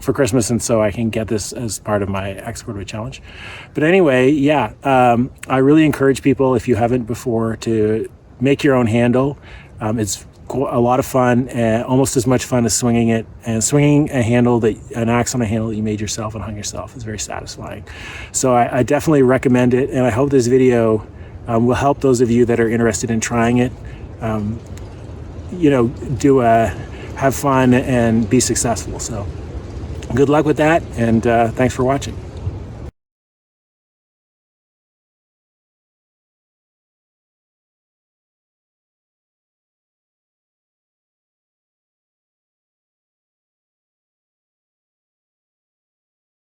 for Christmas, and so I can get this as part of my Export Wood Challenge. But anyway, yeah, I really encourage people, if you haven't before, to make your own handle. It's a lot of fun, and almost as much fun as swinging it. And swinging an axe on a handle that you made yourself and hung yourself is very satisfying. So I definitely recommend it, and I hope this video will help those of you that are interested in trying it. Have fun and be successful. So good luck with that, and thanks for watching.